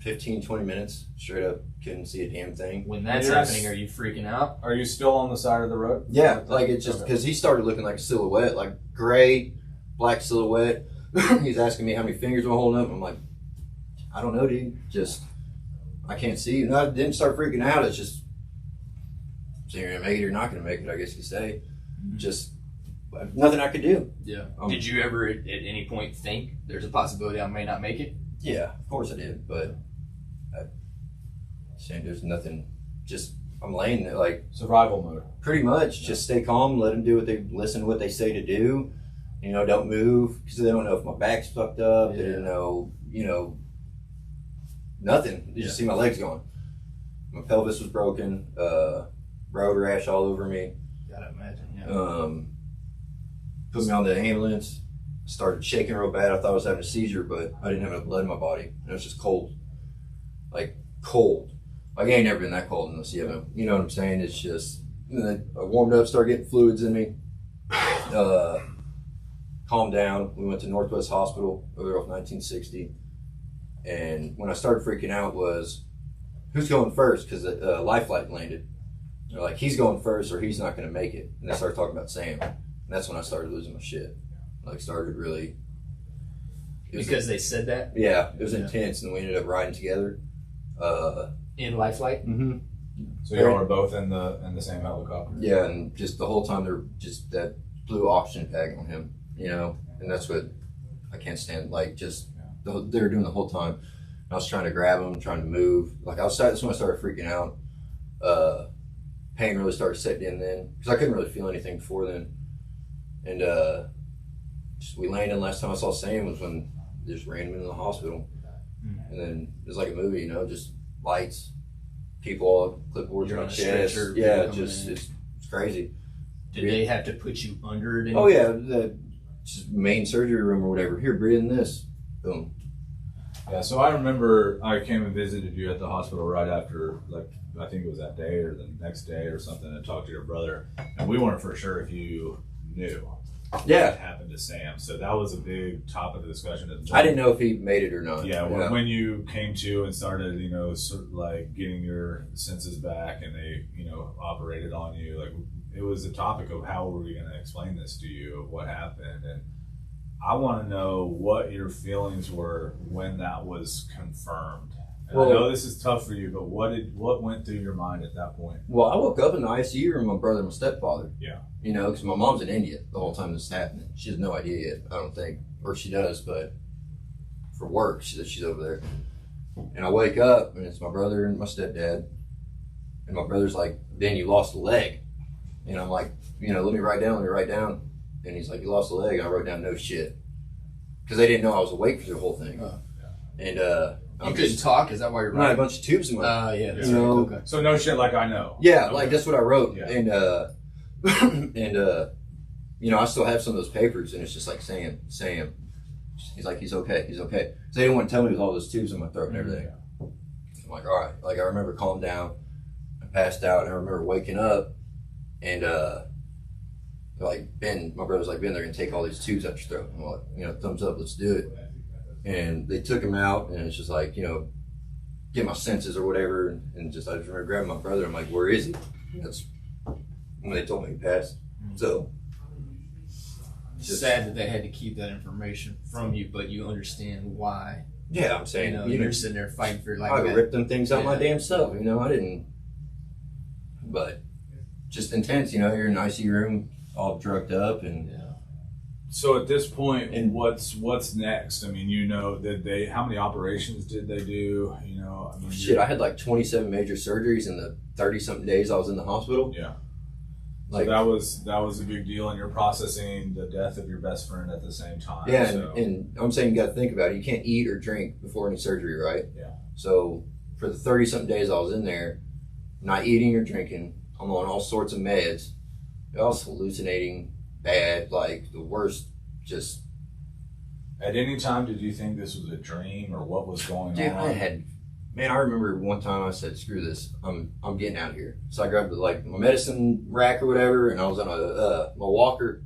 15, 20 minutes straight up. Couldn't see a damn thing. When that's Yes. happening, are you freaking out? Are you still on the side of the road? Yeah, like it's just Okay. because he started looking like a silhouette, like gray, black silhouette. He's asking me how many fingers I'm holding up. I'm like, I don't know, dude. Just I can't see. And I didn't start freaking out. It's just so you're gonna make it or not gonna make it. I guess you could say. Just nothing I could do. Yeah. Did you ever at any point think there's a possibility I may not make it? Yeah, of course I did, but saying there's nothing. Just I'm laying there like Survival mode. pretty much. Just stay calm. Let them do listen to what they say to do. You know, don't move because they don't know if my back's fucked up. They didn't know, nothing. They just see my legs gone. My pelvis was broken. Road rash all over me. Gotta imagine. Yeah. Put me on the ambulance. Started shaking real bad. I thought I was having a seizure, but I didn't have enough blood in my body. And it was just cold. Like cold. Like I ain't never been that cold unless you know what I'm saying? It's just, I warmed up, started getting fluids in me. Calmed down. We went to Northwest Hospital over there off 1960. And when I started freaking out was, who's going first? Because life flight landed. They're like, he's going first or he's not going to make it. And they started talking about Sam. And that's when I started losing my shit. Like started really. Because they said that Yeah, it was intense, and we ended up riding together. in Life Flight. So y'all were both in the same helicopter. Yeah, and just the whole time they're just that blew oxygen bag on him, you know, and that's what I can't stand. Like, just they were doing the whole time. I was trying to grab him, trying to move. Like, that's when I started freaking out. Pain really started setting in then, because I couldn't really feel anything before then. And we landed. Last time I saw Sam was when they just ran him into the hospital. And then it was like a movie, you know, just lights, people, clipboards on my chest. Yeah, just it's crazy. Did they have to put you under it? Oh yeah, the just main surgery room or whatever. Here, breathe in this. Boom. Yeah, so I remember I came and visited you at the hospital right after, like, I think it was that day or the next day or something, and talked to your brother, and we weren't for sure if you knew what happened to Sam. So that was a big topic of discussion. I didn't know if he made it or not. Yeah, when you came to and started, you know, sort of like getting your senses back, and they, you know, operated on you, like, it was a topic of how were we going to explain this to you, of what happened. And I want to know what your feelings were when that was confirmed. And I know this is tough for you, but what went through your mind at that point? Well, I woke up in the ICU room with my brother and my stepfather. Yeah. You know, because my mom's in India the whole time this is happening. She has no idea yet, I don't think. Or she does, but for work, she's over there. And I wake up, and it's my brother and my stepdad. And my brother's like, "Dan, you lost a leg." And I'm like, you know, let me write down. And he's like, "You lost a leg." And I wrote down, "No shit." Because they didn't know I was awake for the whole thing. And you couldn't talk? Is that why you're writing? I had a bunch of tubes in my yeah. You know, okay. So no shit like I know. Yeah, okay. Like that's what I wrote. Yeah. And you know, I still have some of those papers, and it's just like Sam. He's like, he's okay. So they didn't want to tell me with all those tubes in my throat and everything. I'm like, all right. Like, I remember calming down. I passed out, and I remember waking up, and like, Ben, my brother's like, "Ben, they're gonna take all these tubes out your throat." I'm like, you know, thumbs up, let's do it. And they took him out, and it's just like, you know, get my senses or whatever, and just I just remember grabbing my brother. I'm like, "Where is he?" That's when they told me he passed. So it's sad that they had to keep that information from you, but you understand why. yeah, I'm saying, You know, you're sitting there fighting for your life. I would rip them things out my Yeah. damn self. You know, I didn't. But just intense. You know, you're in an ICU room, all drugged up, and Yeah. So at this point, and what's next? I mean, you know, how many operations did they do? You know, I mean, shit. I had like 27 major surgeries in the 30-something days I was in the hospital. Yeah. Like, so that was a big deal, and you're processing the death of your best friend at the same time. yeah, so. and I'm saying you got to think about it. You can't eat or drink before any surgery, right? Yeah. So for the 30-something days I was in there, not eating or drinking, I'm on all sorts of meds. I was hallucinating bad, like the worst. Just At any time, did you think this was a dream or what was going dude, on? I remember one time I said, "Screw this, I'm getting out of here." So I grabbed like my medicine rack or whatever, and I was on my walker.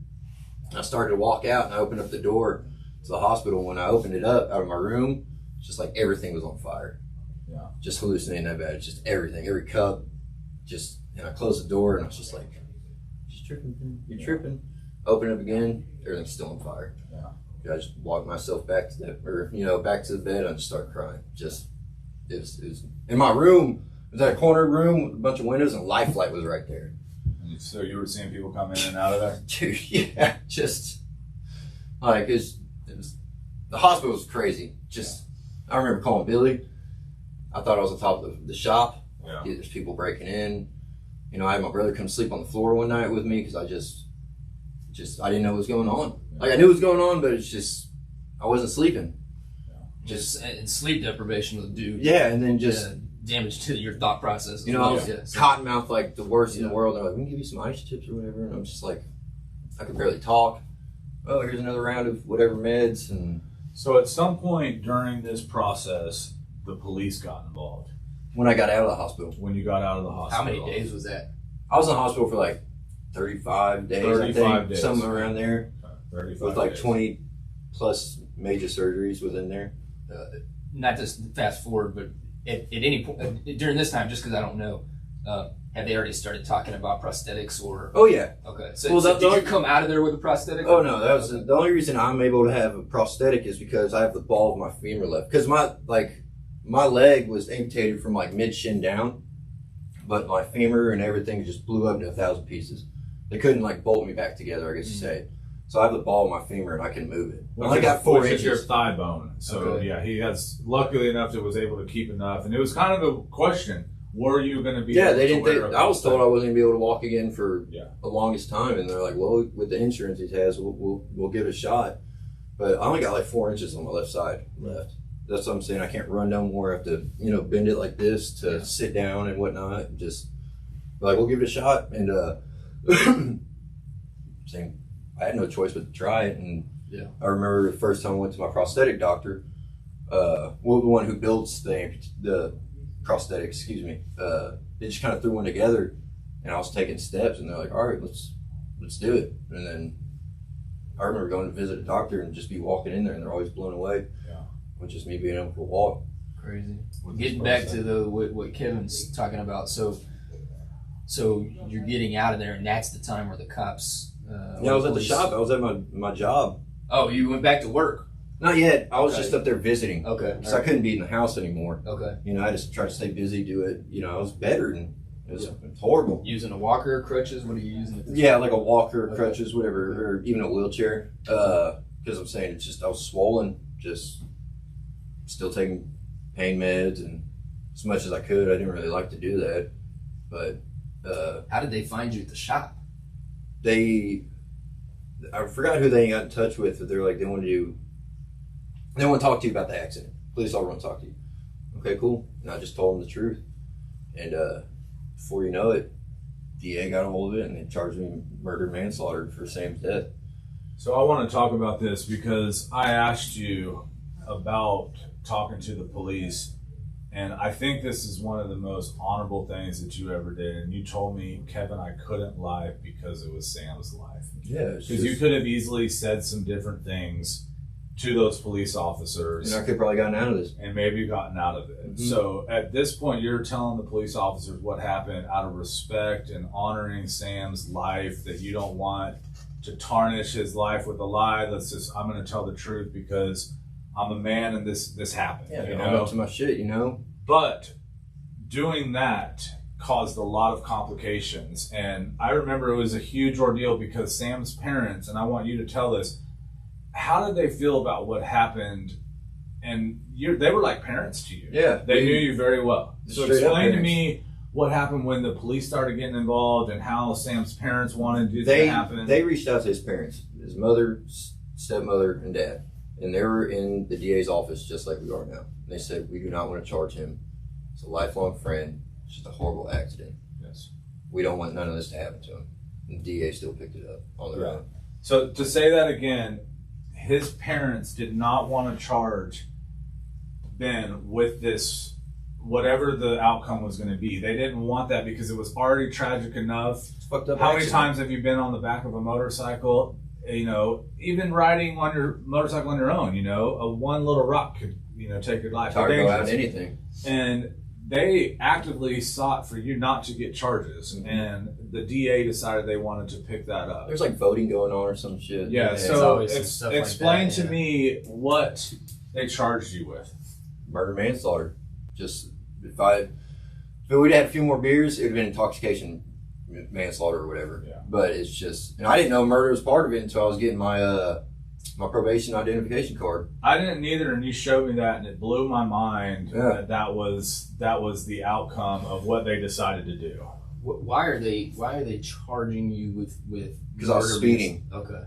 And I started to walk out, and I opened up the door to the hospital. When I opened it up out of my room, it's just like everything was on fire. Yeah. Just hallucinating that bad. It's just everything, every cup. And I closed the door, and I was just like, "Just tripping, you're tripping." Open it up again, everything's still on fire. Yeah. I just walked myself back to back to the bed, and I just started crying. It was in my room. It was at a corner room with a bunch of windows, and a life light was right there. So you were seeing people come in and out of there? Dude, yeah, just like it was the hospital was crazy. Just I remember calling Billy. I thought I was on top of the shop. Yeah. There's people breaking in. You know, I had my brother come sleep on the floor one night with me because I didn't know what was going on. Like I knew what was going on, but it's just I wasn't sleeping. Just and sleep deprivation will do. Yeah, and then just damage to your thought process. you know, I was cottonmouth like the worst in the world. They're like, "We can give you some ice chips or whatever," and I'm just like, I could barely talk. Oh, here's another round of whatever meds, and So at some point during this process, the police got involved. when I got out of the hospital, When you got out of the hospital, How many days was that? I was in the hospital for like 35 days, 35 I think, days. somewhere around there, 35 with like days. 20 plus major surgeries within there. Not just fast forward, but at any point during this time, just because I don't know, have they already started talking about prosthetics or? Oh yeah. Okay. So, Well, did you come out of there with a prosthetic? Oh no, that was the only reason I'm able to have a prosthetic is because I have the ball of my femur left. Because my leg was amputated from like mid shin down, but my femur and everything just blew up into 1,000 pieces. They couldn't like bolt me back together, I guess you say. So I have the ball in my femur and I can move it. I only got 4 inches. Your thigh bone. So yeah, he has luckily enough that was able to keep enough. And it was kind of a question: were you going to be? Yeah, they didn't. I was told I wasn't going to be able to walk again for the longest time, and they're like, "Well, with the insurance he has, we'll give it a shot." But I only got like 4 inches on my left side left. That's what I'm saying. I can't run no more. I have to, bend it like this to sit down and whatnot. Just like we'll give it a shot, and saying. I had no choice but to try it, and I remember the first time I went to my prosthetic doctor, the one who builds the prosthetic, they just kind of threw one together, and I was taking steps, and they're like, "All right, let's do it." And then I remember going to visit a doctor and just be walking in there, and they're always blown away with just me being able to walk. Crazy. Getting back to what Kevin's talking about, so you're getting out of there, and that's the time where the cops. I was at the shop. I was at my job. Oh, you went back to work? Not yet. I was just up there visiting. Okay. So I couldn't be in the house anymore. Okay. I just tried to stay busy, do it. I was better, and it was horrible. Using a walker, crutches? What are you using? Like a walker, crutches, whatever, or even a wheelchair. Because I'm saying it's just I was swollen, just still taking pain meds, and as much as I could. I didn't really like to do that, but. How did they find you at the shop? I forgot who they got in touch with, but they're like, they want to talk to you about the accident. Police officer want to talk to you. Okay, cool. And I just told them the truth. And before you know it, DA got a hold of it and they charged me murder manslaughter for Sam's death. So I want to talk about this because I asked you about talking to the police. And I think this is one of the most honorable things that you ever did. And you told me, Kevin, I couldn't lie because it was Sam's life. Yeah. Because you could have easily said some different things to those police officers. And I could have probably gotten out of this. And maybe gotten out of it. Mm-hmm. So at this point, you're telling the police officers what happened out of respect and honoring Sam's life, that you don't want to tarnish his life with a lie. I'm going to tell the truth because I'm a man and this happened. Yeah, I'm up to my shit, But doing that caused a lot of complications. And I remember it was a huge ordeal because Sam's parents, and I want you to tell this, how did they feel about what happened? And they were like parents to you. Yeah. They knew you very well. So explain to me what happened when the police started getting involved and how Sam's parents wanted this to happen. They reached out to his parents, his mother, stepmother, and dad. And they were in the DA's office just like we are now. They said, we do not want to charge him. It's a lifelong friend. It's just a horrible accident. Yes. We don't want none of this to happen to him. And the DA still picked it up on their own. So to say that again, his parents did not want to charge Ben with this, whatever the outcome was going to be. They didn't want that because it was already tragic enough. It's fucked up. How many times have you been on the back of a motorcycle? Even riding on your motorcycle on your own, one little rock could, take your life. Or go out anything. And they actively sought for you not to get charges. Mm-hmm. And the DA decided they wanted to pick that up. There's like voting going on or some shit. Yeah, so explain to me what they charged you with. Murder manslaughter. Just, if we'd had a few more beers, it would have been intoxication manslaughter or whatever. Yeah. But it's just, and I didn't know murder was part of it until I was getting my my probation identification card. I didn't either, and you showed me that, and it blew my mind that was the outcome of what they decided to do. Why are they charging you with? Because I was speeding. Okay.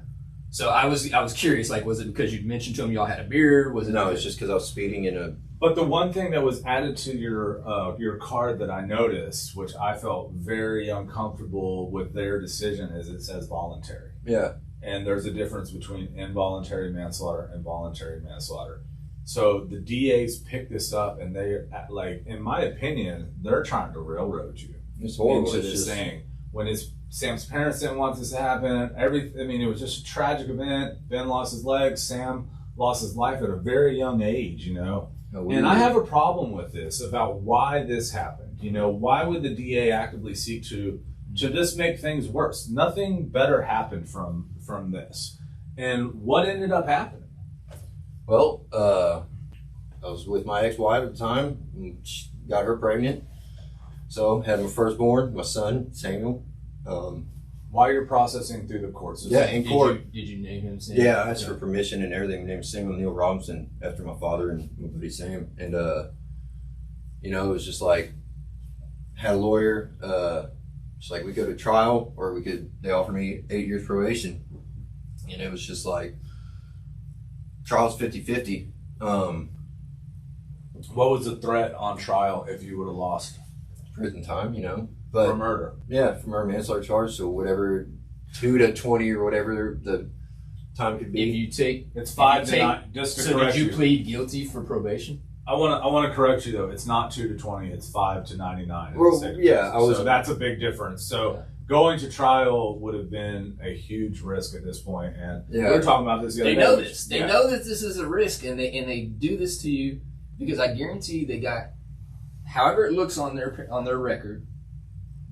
So I was curious. Like, was it because you mentioned to them y'all had a beer? Was it? No, it's just because I was speeding in a. But the one thing that was added to your card that I noticed, which I felt very uncomfortable with their decision, is it says voluntary. Yeah. And there's a difference between involuntary manslaughter and voluntary manslaughter. So the DAs picked this up, and they, like, in my opinion, they're trying to railroad you into this thing. When Sam's parents didn't want this to happen. It was just a tragic event. Ben lost his legs. Sam lost his life at a very young age, And I have a problem with this about why this happened. Why would the DA actively seek to just make things worse? Nothing better happened from this. And what ended up happening? Well, I was with my ex-wife at the time, and she got her pregnant. So had my firstborn, my son, Samuel. while you're processing through the court system. Yeah, in court. Did you name him Sam? Yeah, I asked for permission and everything. My name is Samuel Neil Robinson after my father and my buddy Sam. And, you know, it was just like, had a lawyer, just like we go to trial or they offered me 8 years probation. And it was just like, trial's 50-50. What was the threat on trial if you would have lost? Prison time, you know. But for murder. Yeah, for murder manslaughter charge. So whatever, 2 to 20 or whatever the time could be. If you take, it's 5 to 9. Just to so correct did you plead guilty for probation? I want to correct you though. It's not 2 to 20. It's 5 to 99. Well, yeah, so that's a big difference. So going to trial would have been a huge risk at this point. And we were talking about this the other day. They know this. They know that this is a risk, and they do this to you because I guarantee they got, however it looks on their record,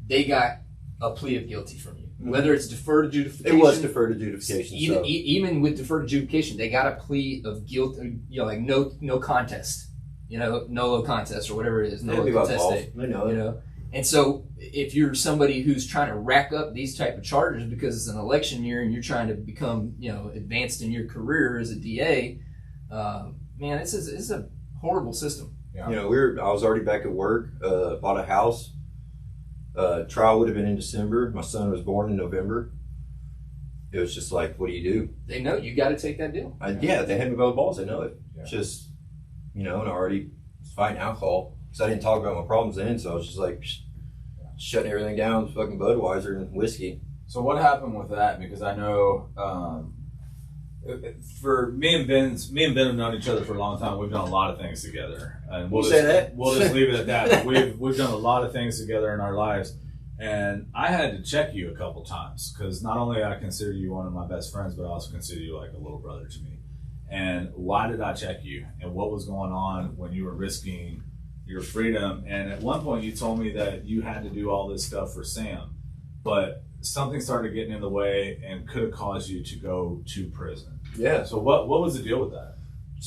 they got a plea of guilty from you. Whether it's deferred adjudication. It was deferred adjudication. Even with deferred adjudication, they got a plea of guilt, you know, like no contest. You know, no contest or whatever it is. No contest date. I know. You know? And so if you're somebody who's trying to rack up these type of charges because it's an election year and you're trying to become, you know, advanced in your career as a DA, man, it's a horrible system. Yeah. You know, I was already back at work, bought a house. Trial would have been in December. My son was born in November. It was just like, what do you do? They know you got to take that deal. Yeah, they had me by the balls. I know it. Yeah. Just, you know, and I already was fighting alcohol because I didn't talk about my problems then. So I was just like shutting everything down, fucking Budweiser and whiskey. So what happened with that? Because I know for me and Ben have known each other for a long time. We've done a lot of things together, and we'll just leave it at that. But we've done a lot of things together in our lives, and I had to check you a couple times because not only I consider you one of my best friends, but I also consider you like a little brother to me. And why did I check you? And what was going on when you were risking your freedom? And at one point, you told me that you had to do all this stuff for Sam, but something started getting in the way and could have caused you to go to prison. Yeah. So what was the deal with that?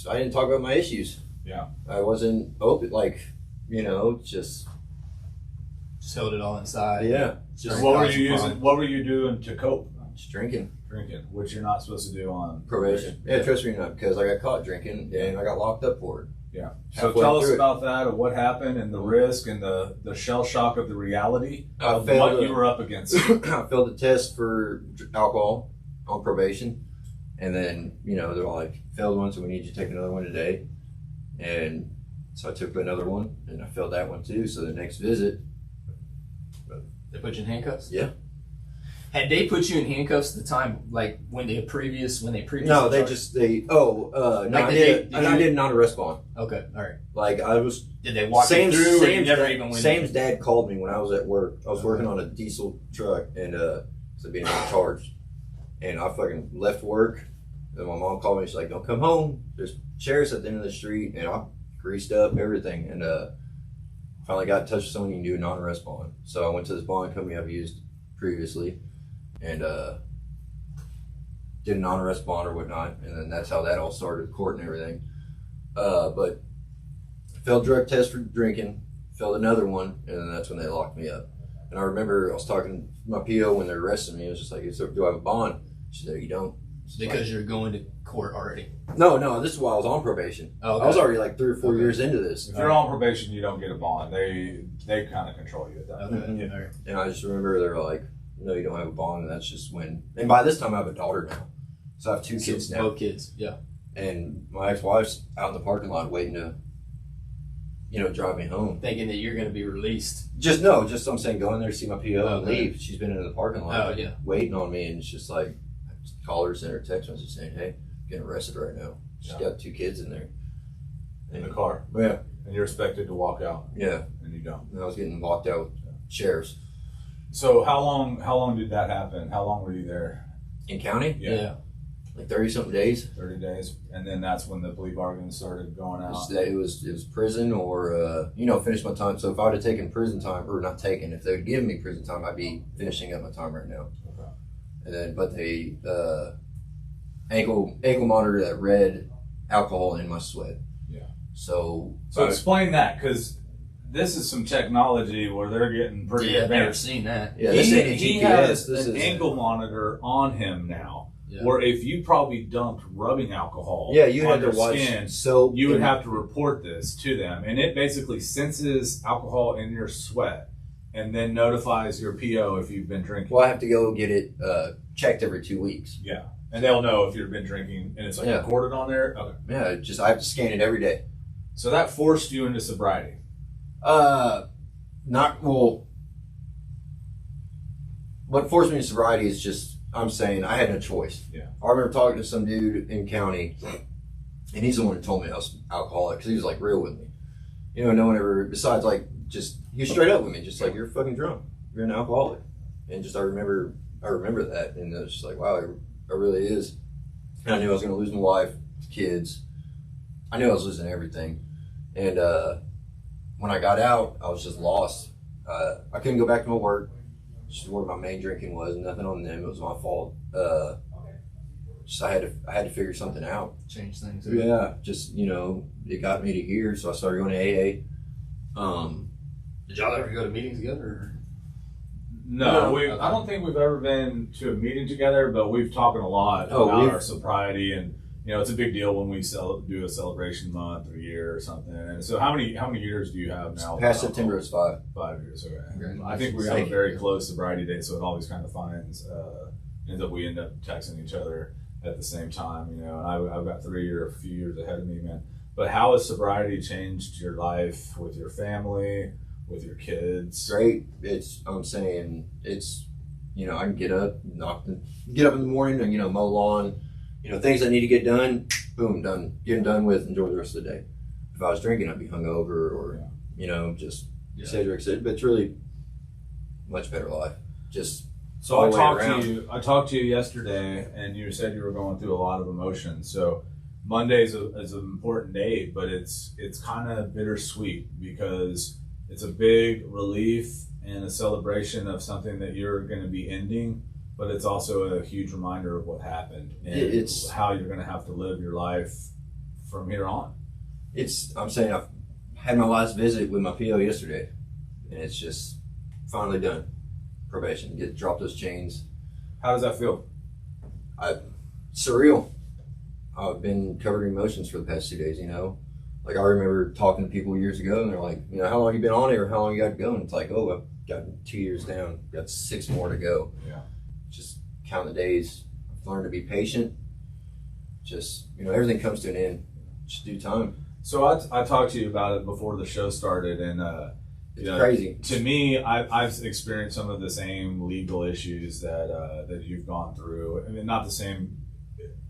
I didn't talk about my issues. Yeah. I wasn't open, like, you know, just held it all inside. Yeah. Just what were you using? What were you doing to cope? Just drinking, which you're not supposed to do on probation. Yeah, trust me, not because I got caught drinking and I got locked up for it. Yeah. So tell us about that, of what happened, and the risk, and the shell shock of the reality of what you were up against. I failed the test for alcohol on probation, and then, you know, they're like, failed one, so we need you to take another one today. And so I took another one, and I failed that one too. So the next visit, they put you in handcuffs. Yeah. Had they put you in handcuffs at the time, like when they previously? No, I did non-arrest bond. Okay, all right. Like I was. Did they walk you through? Or you never even went? Sam's dad called me when I was at work. I was working on a diesel truck and so being charged, and I fucking left work. And my mom called me. She's like, "Don't come home. There's sheriffs at the end of the street," and I greased up everything, and finally got in touch with someone who can do a non-arrest bond. So I went to this bond company I've used previously. And did a non-arrest bond or whatnot, and then that's how that all started, court and everything. But failed drug test for drinking, failed another one, and then that's when they locked me up. And I remember I was talking to my PO when they arrested me. I was just like, "Do I have a bond?" She said, "You don't." Because you're going to court already. No, this is while I was on probation. Oh, okay. I was already like 3 or 4 years into this. If you're on probation, you don't get a bond. They kind of control you at that point. Mm-hmm. Yeah. And I just remember they were like, "No, you don't have a bond," and that's just when. And by this time, I have a daughter now, so I have 2 kids now. Both kids, yeah. And my ex-wife's out in the parking lot waiting to, you know, drive me home, thinking that you're going to be released. I'm saying go in there to see my PO and leave. She's been in the parking lot, waiting on me, and it's just like, I just call her, send her a text message saying, "Hey, I'm getting arrested right now." She's got 2 kids in there, in the car. Yeah, and you're expected to walk out. Yeah, and you don't. And I was getting walked out with sheriffs. So how long did that happen? How long were you there? In county? Yeah. Like 30-something days. 30 days. And then that's when the plea bargain started going out. It was prison or, finish my time. So if I would have taken prison time, or not taken, if they would give me prison time, I'd be finishing up my time right now. Okay. And then, but they ankle monitor that read alcohol in my sweat. Yeah. So explain that, because this is some technology where they're getting pretty I've never advanced. seen that. Yeah, this ain't a He GPS. has This an is ankle monitor on him now, Yeah. where if you probably dumped rubbing alcohol yeah. You on had to your watch. skin, So you would have to report this to them, and it basically senses alcohol in your sweat and then notifies your PO if you've been drinking. Well, I have to go get it checked every 2 weeks. Yeah, and they'll know if you've been drinking, and it's like Yeah. recorded on there. Okay, Yeah, just I have to scan it every day. so that forced you into sobriety. Not well. What forced me to sobriety is just I'm saying I had no choice. Yeah. I remember talking to some dude in county, and he's the one who told me I was alcoholic because he was like real with me. You know, no one ever besides like just he was straight up with me, just like you're fucking drunk, you're an alcoholic, and just I remember that, and it was just like wow, it really is. And I knew I was going to lose my wife, kids. I knew I was losing everything, and when I got out, I was just lost. I couldn't go back to my work, which is where my main drinking was. Nothing on them; it was my fault. Just I had to figure something out. Change things. Yeah, just it got me to here, so I started going to AA. Did y'all ever go to meetings together? Or? No, No, I don't think we've ever been to a meeting together, but we've talked a lot about our sobriety, and it's a big deal when we do a celebration month or year or something. And so, how many years do you have now? Past September is 5. 5 years. Okay. Okay. I think we have a very close sobriety date, so it always kind of we end up texting each other at the same time. And I've got 3 or a few years ahead of me, man. But how has sobriety changed your life with your family, with your kids? Great. I'm saying it's I can get up in the morning and mow lawn, things I need to get done, boom, done, get them done with, enjoy the rest of the day. If I was drinking, I'd be hungover or just etc. But it's really much better life. Just so I talked to you yesterday, and you said you were going through a lot of emotions. So Monday's is an important day, but it's kind of bittersweet because it's a big relief and a celebration of something that you're going to be ending, but it's also a huge reminder of what happened and it's how you're going to have to live your life from here on. I'm saying I've had my last visit with my PO yesterday, and it's just finally done. Probation, drop those chains. How does that feel? Surreal. I've been covered in emotions for the past 2 days, Like I remember talking to people years ago, and they're like, how long you been on it, or how long you got to go? And it's like, oh, I've got 2 years down, got 6 more to go. Yeah. Just count the days. I've learned to be patient. Just everything comes to an end. Just due time. So I talked to you about it before the show started, and it's crazy. To me, I've experienced some of the same legal issues that you've gone through. I mean, not the same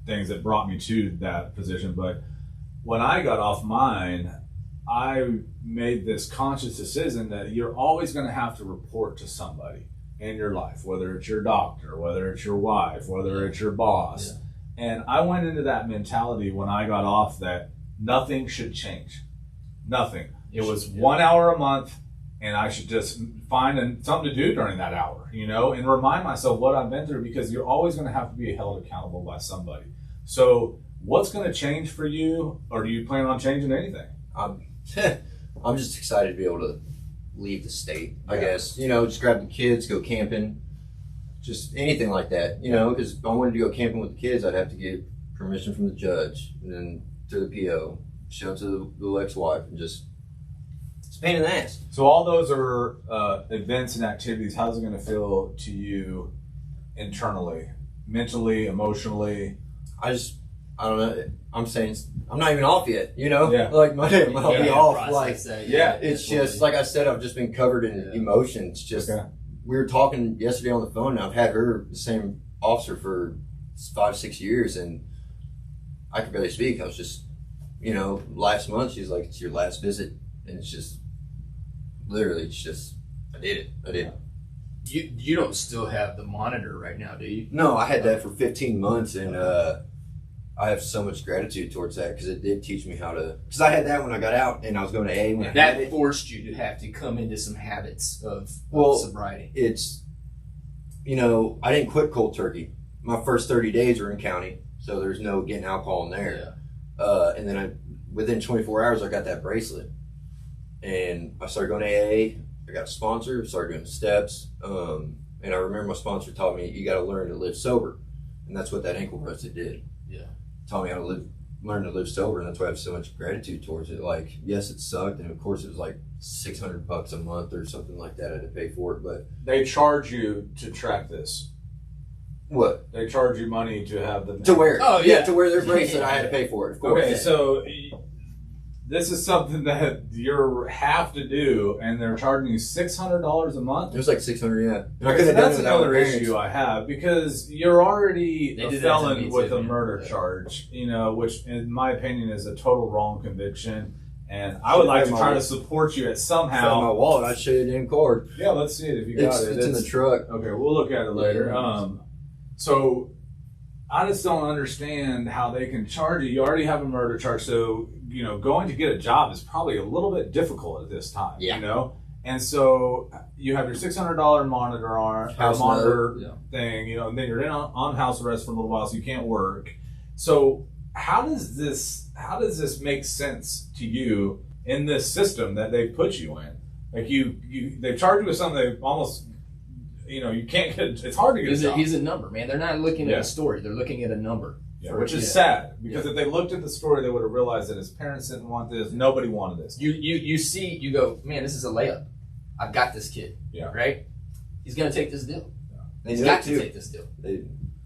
things that brought me to that position, but when I got off mine, I made this conscious decision that you're always going to have to report to somebody in your life, whether it's your doctor, whether it's your wife, whether it's your boss. Yeah. And I went into that mentality when I got off that nothing should change. Nothing. It was 1 hour a month, and I should just find something to do during that hour, and remind myself what I've been through, because you're always going to have to be held accountable by somebody. So what's going to change for you, or do you plan on changing anything? I'm just excited to be able to leave the state, I guess. Just grab the kids, go camping, just anything like that, because if I wanted to go camping with the kids, I'd have to get permission from the judge, and then to the PO, show it to the ex-wife, and just, it's a pain in the ass. So all those are events and activities. How's it going to feel to you internally, mentally, emotionally? I don't know. I'm saying I'm not even off yet, Yeah. Like Monday, I'll be off. Like, it's just like I said. I've just been covered in emotions. Just we were talking yesterday on the phone. And I've had the same officer for 5-6 years, and I could barely speak. I was just, last month she's like, "It's your last visit," and it's just literally, it's just I did it. You don't still have the monitor right now, do you? No, I had that for 15 months, and I have so much gratitude towards that, because it did teach me how to. Because I had that when I got out, and I was going to AA. When that forced you to have to come into some habits of sobriety. It's, I didn't quit cold turkey. My first 30 days were in county, so there's no getting alcohol in there. Yeah. And then within 24 hours, I got that bracelet, and I started going to AA. I got a sponsor, started doing steps, and I remember my sponsor taught me you got to learn to live sober, and that's what that ankle bracelet did. Yeah, taught me how to learn to live sober, and that's why I have so much gratitude towards it. Like, yes, it sucked, and of course it was like $600 a month or something like that I had to pay for it. But They charge you to track this. what They charge you money to have the to wear? Oh, yeah. To wear their bracelet, I had to pay for it. Of course. Okay, so this is something that you have to do, and they're charging you $600 a month. It was like 600, yeah. And I Okay, could so have done that's it without another my parents. issue I have, because you're already They a did that to felon me with too, a man. murder Yeah. charge, which in my opinion is a total wrong conviction. And I would like to try to support you at Found my somehow. wallet. I show you the damn card. Yeah, let's see it if you got it. It's in the truck. Okay, we'll look at it later. So I just don't understand how they can charge you. You already have a murder charge, so going to get a job is probably a little bit difficult at this time. Yeah. And so you have your $600 monitor Yeah. thing, and then you're on house arrest for a little while, so you can't work. So how does this make sense to you in this system that they put you in? Like they charge you with something they almost, you can't get. It's hard to get a job. He's a number, man. They're not looking at a story. They're looking at a number. Yeah, which is sad, because if they looked at the story, they would have realized that his parents didn't want this. Nobody wanted this. You go, man, this is a layup. I've got this kid. Yeah. Right? He's going to take this deal. They He's knew got it to too. take this deal.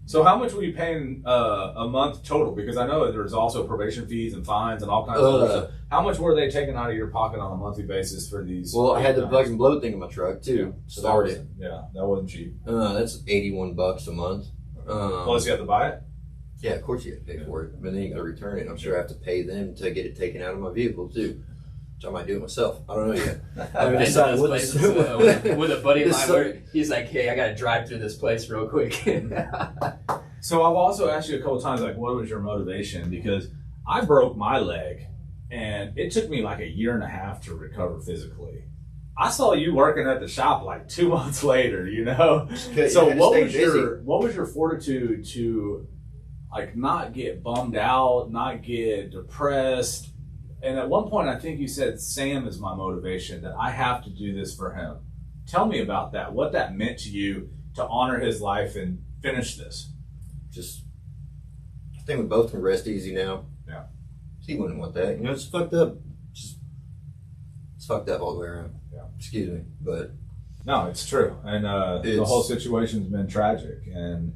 So how much were you paying a month total? Because I know that there's also probation fees and fines and all kinds of other stuff. How much were they taking out of your pocket on a monthly basis for these? Well, I had the bug and blow thing in my truck too. So Started. that wasn't cheap. That's $81 a month. Plus you have to buy it? Yeah, of course you have to pay for it, but then you got to return it. I'm sure I have to pay them to get it taken out of my vehicle too, which I might do it myself. I don't know yet. I haven't decided what Place, this. with a buddy of This mine, summer. where he's like, hey, I got to drive through this place real quick. So I've also asked you a couple times, like, what was your motivation? Because I broke my leg, and it took me like a year and a half to recover physically. I saw you working at the shop like 2 months later, So what was your fortitude to like not get bummed out, not get depressed? And at one point, I think you said, Sam is my motivation, that I have to do this for him. Tell me about that, what that meant to you to honor his life and finish this. Just, I think we both can rest easy now. Yeah. He wouldn't want that. It's fucked up. It's fucked up all the way around. Yeah. Excuse me, but No, it's true. And the whole situation's been tragic. And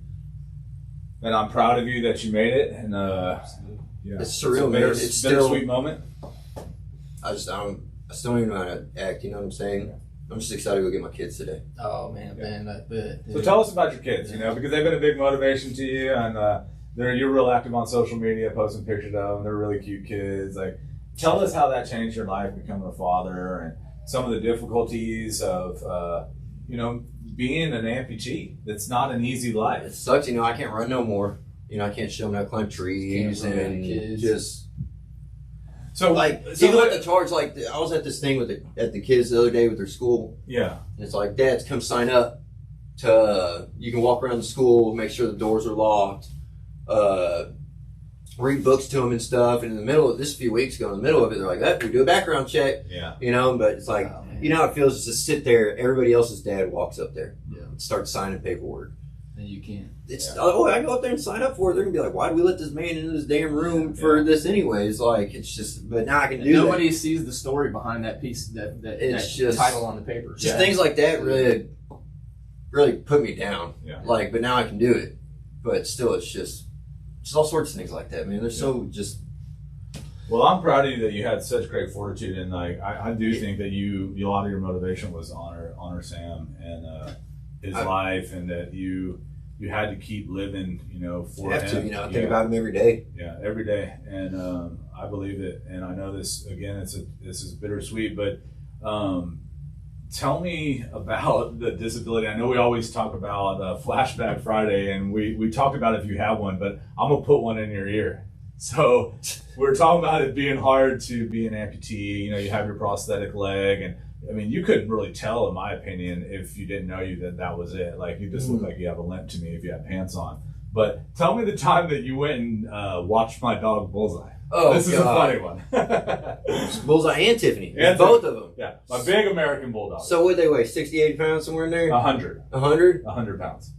I'm proud of you that you made it. And it's surreal, man. It's still bittersweet moment. I still don't even know how to act. You know what I'm saying? I'm just excited to go get my kids today. Oh, man. So tell us about your kids, because they've been a big motivation to you, and you're real active on social media, posting pictures of them. They're really cute kids. Like, tell us how that changed your life, becoming a father, and some of the difficulties of, being an amputee. It's not an easy It life. sucks, I can't run no more. I can't show them how to climb trees Can't run and kids. just So even with the charge, like I was at this thing at the kids the other day with their school. yeah. And it's like, dads, come sign up to you can walk around the school, make sure the doors are locked, read books to them and stuff. And in the middle of this, a few weeks ago, in the middle of it, they're like, we do a background check. Yeah. But it's like, Oh, man. how it feels just to sit there. Everybody else's dad walks up there, Yeah. and starts signing paperwork. And you can't. I go up there and sign up for it. They're gonna be like, why do we let this man into this damn room for this anyways? Like, it's just, but now I can do Nobody sees the story behind that piece, that It's just- title on the paper. just things like that really put me down. Yeah. Like, but now I can do it. But still, it's all sorts of things like that, man. There's so just. Well, I'm proud of you that you had such great fortitude, and like I do think that a lot of your motivation was honor Sam and his life, and that you had to keep living, for I have him. to, I think about him every day. Yeah, every day, and I believe it. And I know this again. This is bittersweet, but tell me about the disability. I know we always talk about Flashback Friday, and we talked about if you have one, but I'm gonna put one in your ear. So we're talking about it being hard to be an amputee. You have your prosthetic leg, and I mean, you couldn't really tell, in my opinion, if you didn't know that was it. Like, you just look like you have a limp to me if you have pants on. But tell me the time that you went and watched my dog Bullseye. Oh, this is God. a funny one. Bullseye and Tiffany. And both of them. Yeah, my big American Bulldog. So what they weigh? 60, 80 pounds somewhere in there? 100. 100? 100 pounds.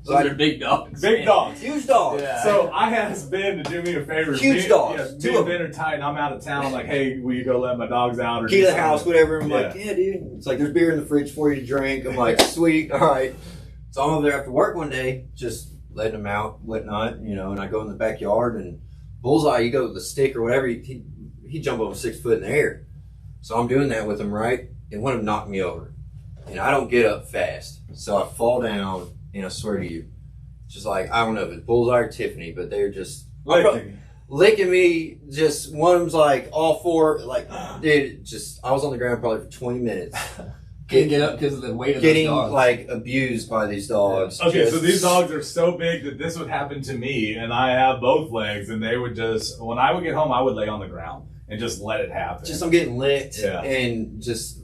Those are big dogs. Big dogs. Huge dogs. Yeah. So I asked Ben to do me a favor. Huge dogs. Me and Ben are tight and I'm out of town. I'm like, hey, will you go let my dogs out? Or Key to the house, whatever. I'm Yeah. like, yeah, dude. It's like, there's beer in the fridge for you to drink. I'm like, sweet, all right. So I'm over there after work one day, just letting them out, whatnot, you know, and I go in the backyard and Bullseye, you go with the stick or whatever, he jump over 6 foot in the air. So I'm doing that with him, right? And one of them knocked me over. And I don't get up fast. So I fall down, and I swear to you, just like, I don't know if it's Bullseye or Tiffany, but they're just licking me. Just one of them's like all four, like, dude, just, I was on the ground probably for 20 minutes. Couldn't get up because of the weight of Getting those dogs. like abused by these dogs. Okay, Just- so these dogs are so big that this would happen to me, and I have both legs, and they would just, when I would get home, I would lay on the ground and just let it happen. Just I'm getting licked and just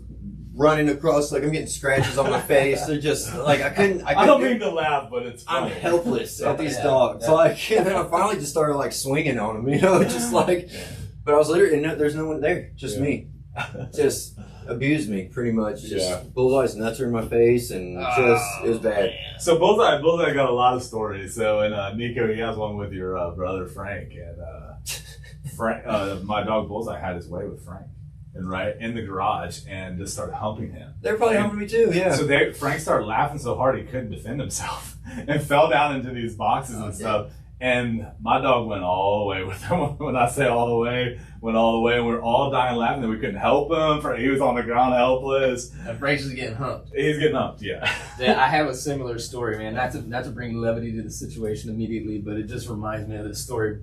running across, like I'm getting scratches on my face. They're just like I don't mean to laugh, but it's I'm funny. helpless at these Yeah. dogs. Yeah. Like, and then I finally just started like swinging on them, you know, just like. But I was literally, and there's no one there, just me. Just abused me pretty much. Just Bullseye's nuts are in my face, and just it was bad. So Bullseye got a lot of stories. So and Nico, he has one with your brother Frank, and Frank, my dog Bullseye had his way with Frank, and right in the garage, and just started humping him. They're probably humping me too. Yeah. So Frank started laughing so hard he couldn't defend himself, and fell down into these boxes and stuff. And my dog went all the way with him. When I say all the way, went all the way, and we were all dying laughing that we couldn't help him. He was on the ground helpless. And Frank's just getting humped. He's getting humped, yeah. Yeah, I have a similar story, man. Not to bring levity to the situation immediately, but it just reminds me of this story.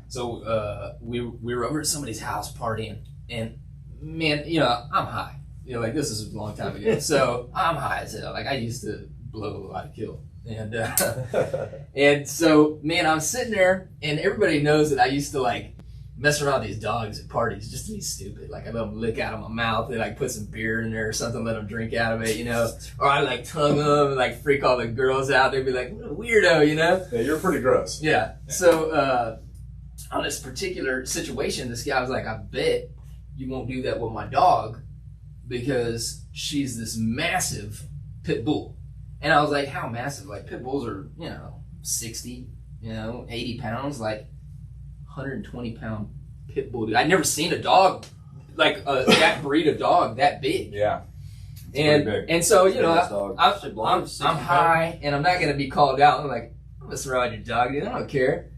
So we were over at somebody's house partying, and man, you know, I'm high. You know, like this is a long time ago. So I'm high as hell. Like I used to blow a lot of kill. And so, man, I'm sitting there, and everybody knows that I used to like mess around with these dogs at parties just to be stupid. Like I let them lick out of my mouth, they like put some beer in there or something, let them drink out of it, you know. Or I like tongue them and like freak all the girls out. They'd be like, what a weirdo, you know. Yeah, you're pretty gross. Yeah. So on this particular situation, this guy was like, I bet you won't do that with my dog because she's this massive pit bull. And I was like, how massive? Like, pit bulls are, 60, 80 pounds, like 120-pound pit bull. Dude, I'd never seen a dog, like that breed of dog, that big. Yeah. And so, I'm high, and I'm not going to be called out. I'm like, I'm going to surround your dog, dude. I don't care.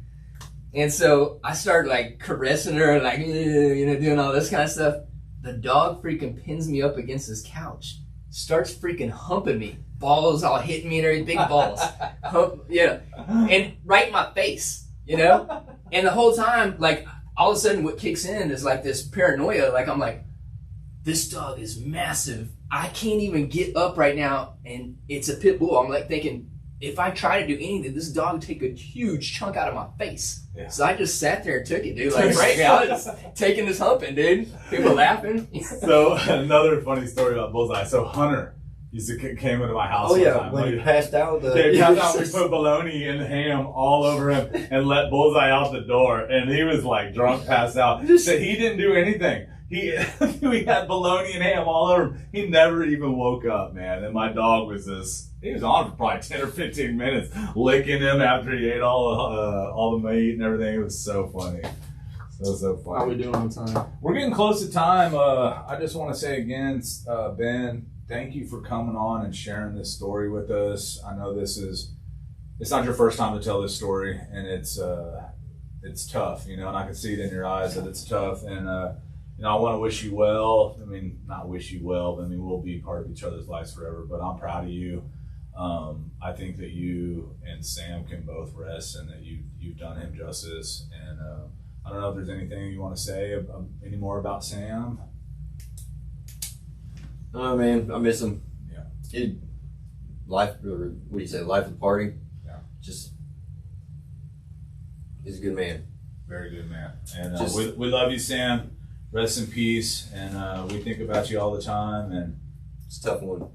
And so I started, like, caressing her, like, doing all this kind of stuff. The dog freaking pins me up against his couch, starts freaking humping me. Balls all hitting me and everything, big balls. And right in my face, And the whole time, like, all of a sudden what kicks in is like this paranoia. Like, I'm like, this dog is massive. I can't even get up right now, and it's a pit bull. I'm like thinking, if I try to do anything, this dog would take a huge chunk out of my face. Yeah. So I just sat there and took it, dude. Like, right now, I was taking this humping, dude. People laughing. So, another funny story about Bullseye. So, Hunter came into my house. Oh, yeah, time. when he passed out. We put bologna and ham all over him and let Bullseye out the door. And he was like drunk, passed out. So he didn't do anything. We had bologna and ham all over him. He never even woke up, man. And my dog was he was on for probably 10 or 15 minutes, licking him after he ate all the meat and everything. It was so funny. So funny. How are we doing on time? We're getting close to time. I just want to say again, Ben, thank you for coming on and sharing this story with us. I know it's not your first time to tell this story, and it's tough, and I can see it in your eyes that it's tough. And I want to wish you well. I mean, not wish you well. I mean, we'll be part of each other's lives forever. But I'm proud of you. I think that you and Sam can both rest, and that you've done him justice. And I don't know if there's anything you want to say any more about Sam. Oh man, I miss him. Yeah. Life of the party. Yeah. Just, he's a good man. Very good man. And we love you, Sam. Rest in peace. And we think about you all the time. And it's a tough one.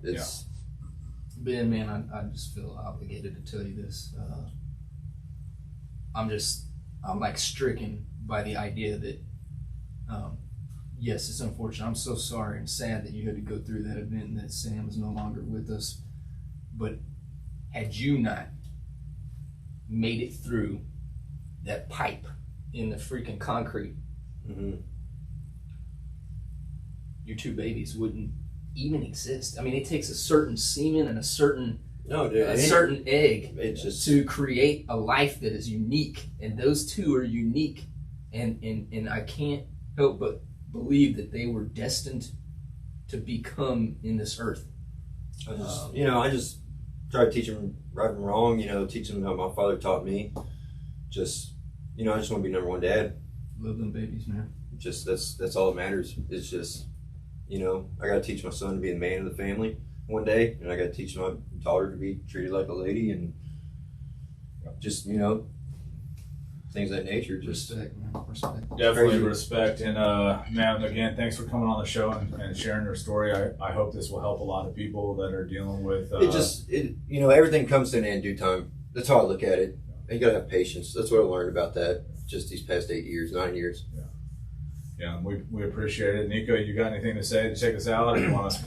Ben, man, I just feel obligated to tell you this. I'm like stricken by the idea that, yes, it's unfortunate. I'm so sorry and sad that you had to go through that event and that Sam is no longer with us. But had you not made it through that pipe in the freaking concrete, your two babies wouldn't even exist. I mean, it takes a certain semen and a certain certain egg to create a life that is unique, and those two are unique, and I can't help but believe that they were destined to become in this earth. I just try to teach them right and wrong. Teach them how my father taught me. I just want to be number one dad. Love them babies, man. Just that's all that matters. It's just, I got to teach my son to be the man of the family one day, and I got to teach my daughter to be treated like a lady, and just, things of that nature. Just respect, man. Respect. Definitely respect. And man, again, thanks for coming on the show and sharing your story. I hope this will help a lot of people that are dealing with. Everything comes to an end in due time. That's how I look at it. You gotta have patience. That's what I learned about that just these past 9 years. Yeah, we appreciate it. Nico, you got anything to say to take us out, or you want to?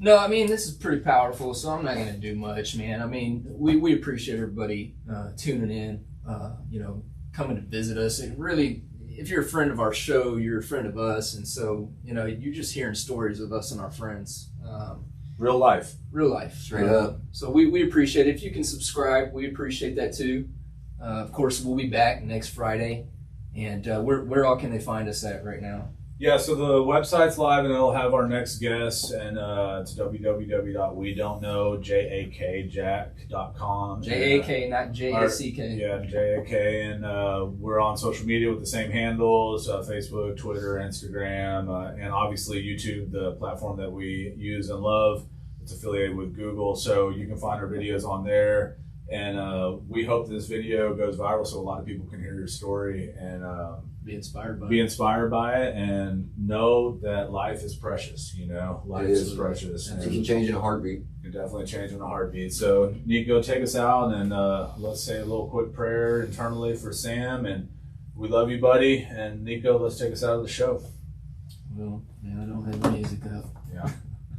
No, I mean, this is pretty powerful, so I'm not going to do much, man. I mean, we appreciate everybody tuning in, coming to visit us. And really, if you're a friend of our show, you're a friend of us. And so, you're just hearing stories of us and our friends. Real life. Straight up. So we appreciate it. If you can subscribe, we appreciate that too. Of course, we'll be back next Friday. And where all can they find us at right now? Yeah, so the website's live, and it'll have our next guest, and it's www.wedon'tknow.com. J-A-K, not J-A-C-K. Yeah, J-A-K, and we're on social media with the same handles, Facebook, Twitter, Instagram, and obviously YouTube, the platform that we use and love. It's affiliated with Google, so you can find our videos on there. And we hope this video goes viral so a lot of people can hear your story and be inspired by it, and know that life is precious. Life is precious. You can change in a heartbeat. You can definitely change in a heartbeat. So Nico, take us out, and let's say a little quick prayer internally for Sam. And we love you, buddy. And Nico, let's take us out of the show. Well, man, I don't have the music up. Yeah.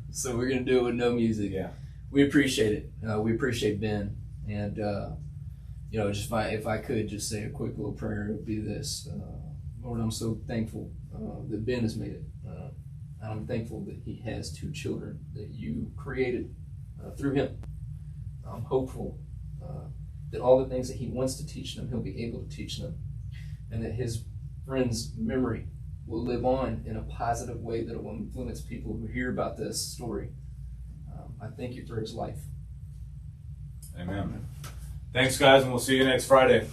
So we're gonna do it with no music. Yeah. We appreciate it. We appreciate Ben. And, just if I could just say a quick little prayer, it would be this. Lord, I'm so thankful that Ben has made it. I'm thankful that he has two children that you created through him. I'm hopeful that all the things that he wants to teach them, he'll be able to teach them. And that his friend's memory will live on in a positive way that will influence people who hear about this story. I thank you for his life. Amen. Thanks, guys, and we'll see you next Friday.